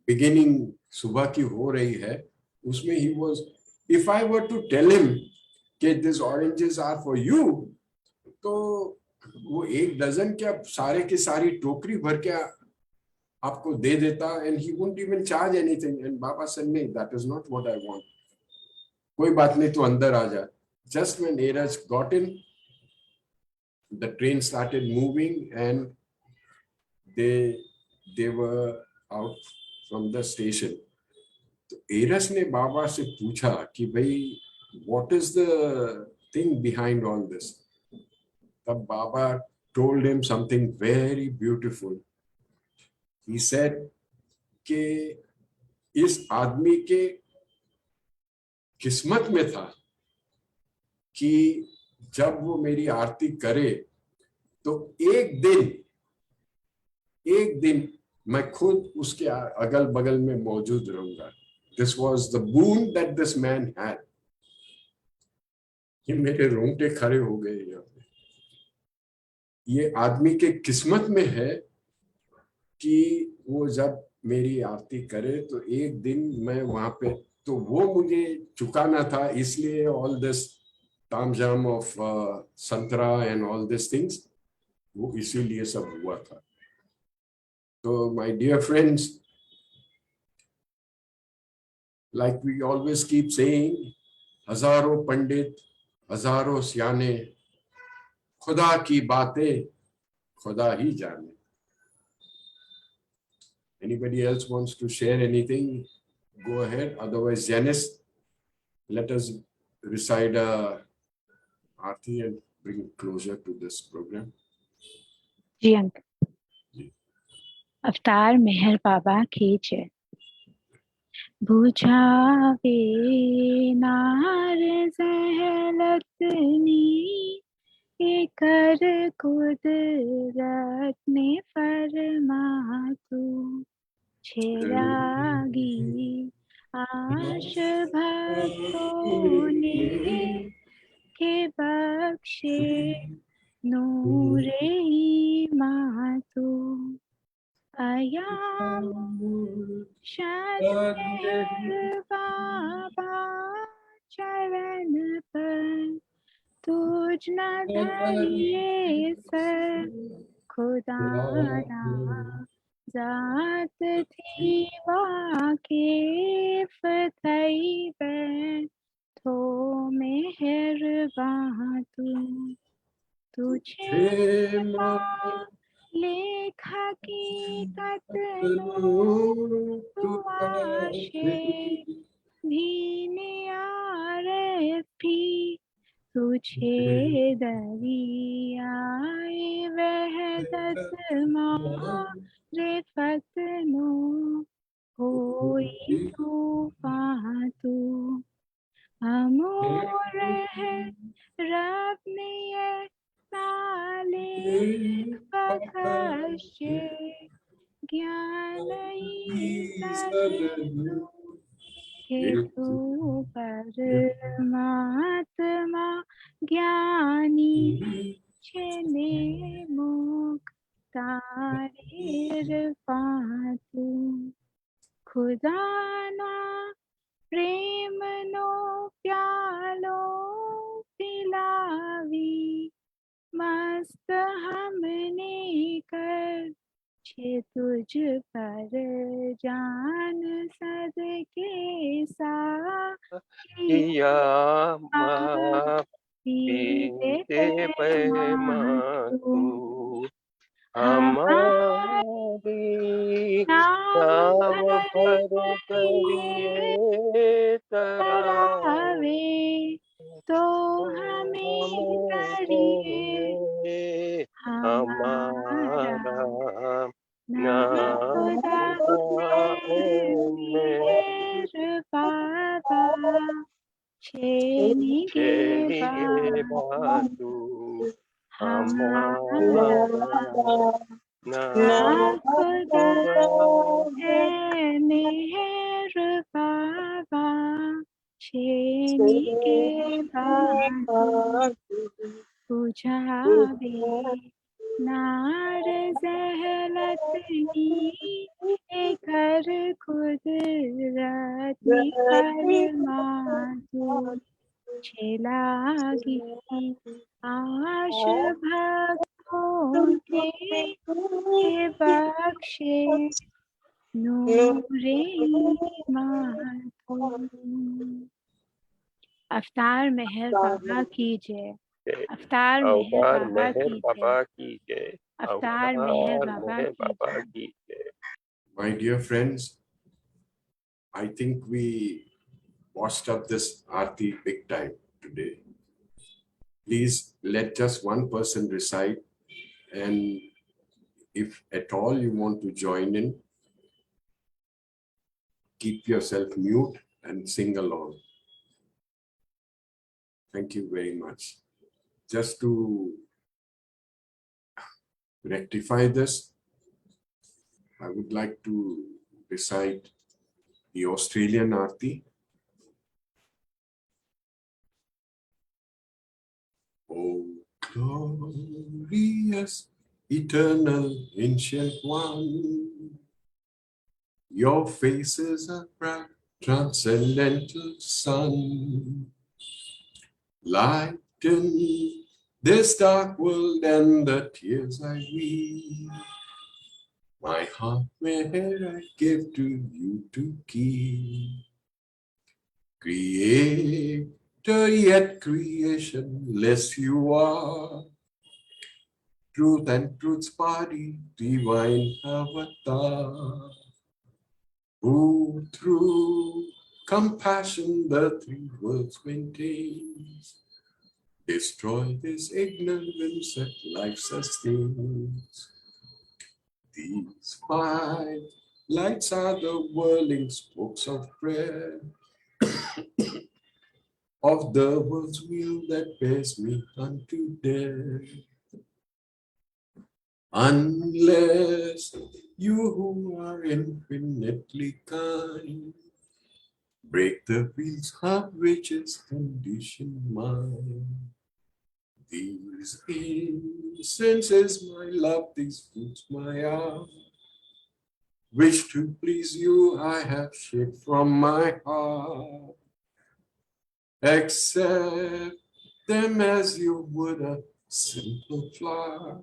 बिगिनिंग सुबह की हो रही है उसमें ही was. If I were to tell him कि this oranges are for you, तो वो एक डजन क्या सारे की सारी टोकरी भर के आपको दे देता, and he wouldn't even charge anything. And बाबा सेड नहीं, that is not what I want. कोई बात नहीं, तू अंदर आ जा. Just when Neeraj got in, the train started moving and they were out from the station. तो एरस ने बाबा से पूछा कि भाई what is the thing behind all this. तब बाबा told him something very beautiful. He said कि इस आदमी के किस्मत में था कि जब वो मेरी आरती करे तो एक दिन मैं खुद उसके अगल बगल में मौजूद रहूंगा. This was the boon that this man had. ये मेरे रोंगटे खड़े हो गए यहाँ पे. ये आदमी के किस्मत में है कि वो जब मेरी आरती करे तो एक दिन मैं वहां पे, तो वो मुझे चुकाना था. इसलिए ऑल दिस तामझाम ऑफ संतरा एंड ऑल दिस थिंग्स, वो इसीलिए सब हुआ था. तो my dear friends, like we always keep saying, हजारों पंडित हजारों सियाने, खुदा की बातें खुदा ही जाने. Anybody else wants to share anything? Go ahead. Otherwise, Janice, let us recite a Aarti and bring closure to this program. जी अंकल. अवतार मेहर बाबा की जय. बुझावे नार जहलतनी, कर कुदरत ने फरमा तू. छेरागी आश भक्तों ने के बख्शे नूरे ईमान तू. अयाम शरण बाबा चरण पर तुझ न धरिए सर. खुदा ना जात थी वाकिफ थई बैठो मेहरबान तू. तुझे माँ लेख हकीकत तू आशे भी नियारे भी. तुझे दरियाए वहदत मारे फतनो कोई तूफान तू. अमोर है रब ने ये तालीफ बख्शे, ज्ञान ईश्वर के तू परमात्मा ज्ञानी. छेने मुख तारीर पातू. खुदा ना प्रेम नो प्यालो पिलावी, मस्त हमने कर छे तुझ पर जान सदके सा. किया पीते पैमातू, हमारी नाव भर करिए तरावे, तो हमें करिए हमारा ना खुदा मेहर बाबा. छेनी के बातू हमारा ना खुदा है मेहर बाबा. छेनी के बातू बुझावे नार जहलतनी, कर खुदरत ने फरमा तू. लागी आश भक्तों के बख्शे नूरे मातूम। अवतार मेहर बाबा की जय। अवतार मेहर अवतार बाबा मेहर की जय। बाबा की जय। अवतार मेहर अवतार बाबा मेहर की बाबा जय। की जय। My dear friends, I think we washed up this Aarti big time today. Please let just one person recite, and if at all you want to join in, keep yourself mute and sing along. Thank you very much. Just to rectify this, I would like to recite the Australian Aarti. Oh, glorious, eternal, ancient one, your face is a bright, transcendental sun. Lighten this dark world and the tears I weep. My heart may I give to you to keep. Creator yet creationless you are. Truth and truth's body, divine avatar. Who through compassion the three worlds maintains. Destroy this ignorance that life sustains. These five lights are the whirling spokes of prayer of the world's wheel that bears me unto death. Unless you who are infinitely kind break the wheels of which is conditioned mind. These incenses, my love, these foods, my art. Wish to please you, I have shed from my heart. Accept them as you would a simple flower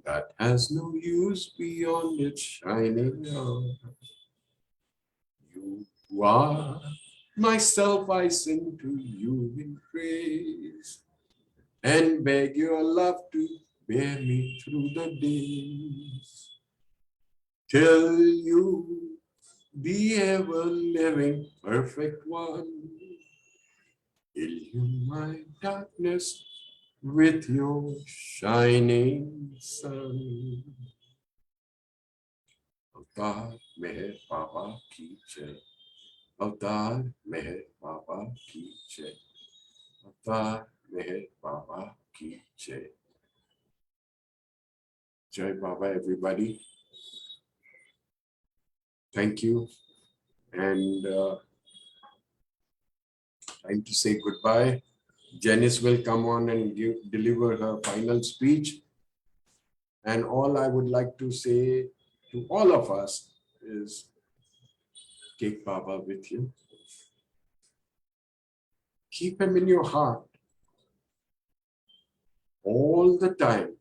that has no use beyond its shining hour. You are myself, I sing to you in praise and beg your love to bear me through the days till you, the ever-living perfect one, illumine my darkness with your shining sun. Avtar Meher Baba ki jai. Avtar Meher Baba ki jai. Avtar Meher Baba ki jai. Jai Baba, everybody. Thank you. And time to say goodbye. Janice will come on and deliver her final speech. And all I would like to say to all of us is take Baba with you. Keep him in your heart all the time,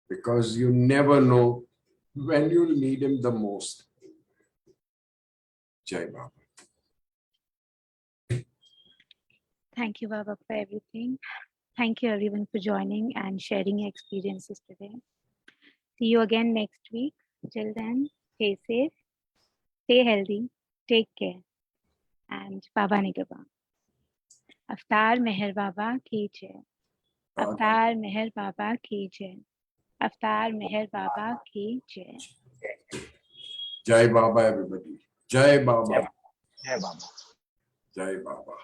because you never know when you'll need him the most. Jai Baba. Thank you, Baba, for everything. Thank you, everyone, for joining and sharing your experiences today. See you again next week. Till then, stay safe, stay healthy, take care, and Baba Nigaba. Avtar Meher Baba ki jai. Avtar Meher Baba ki jai. Avtar Meher Baba ki jai. Jai Baba, everybody. Jai Baba. Jai Baba. Jai Baba.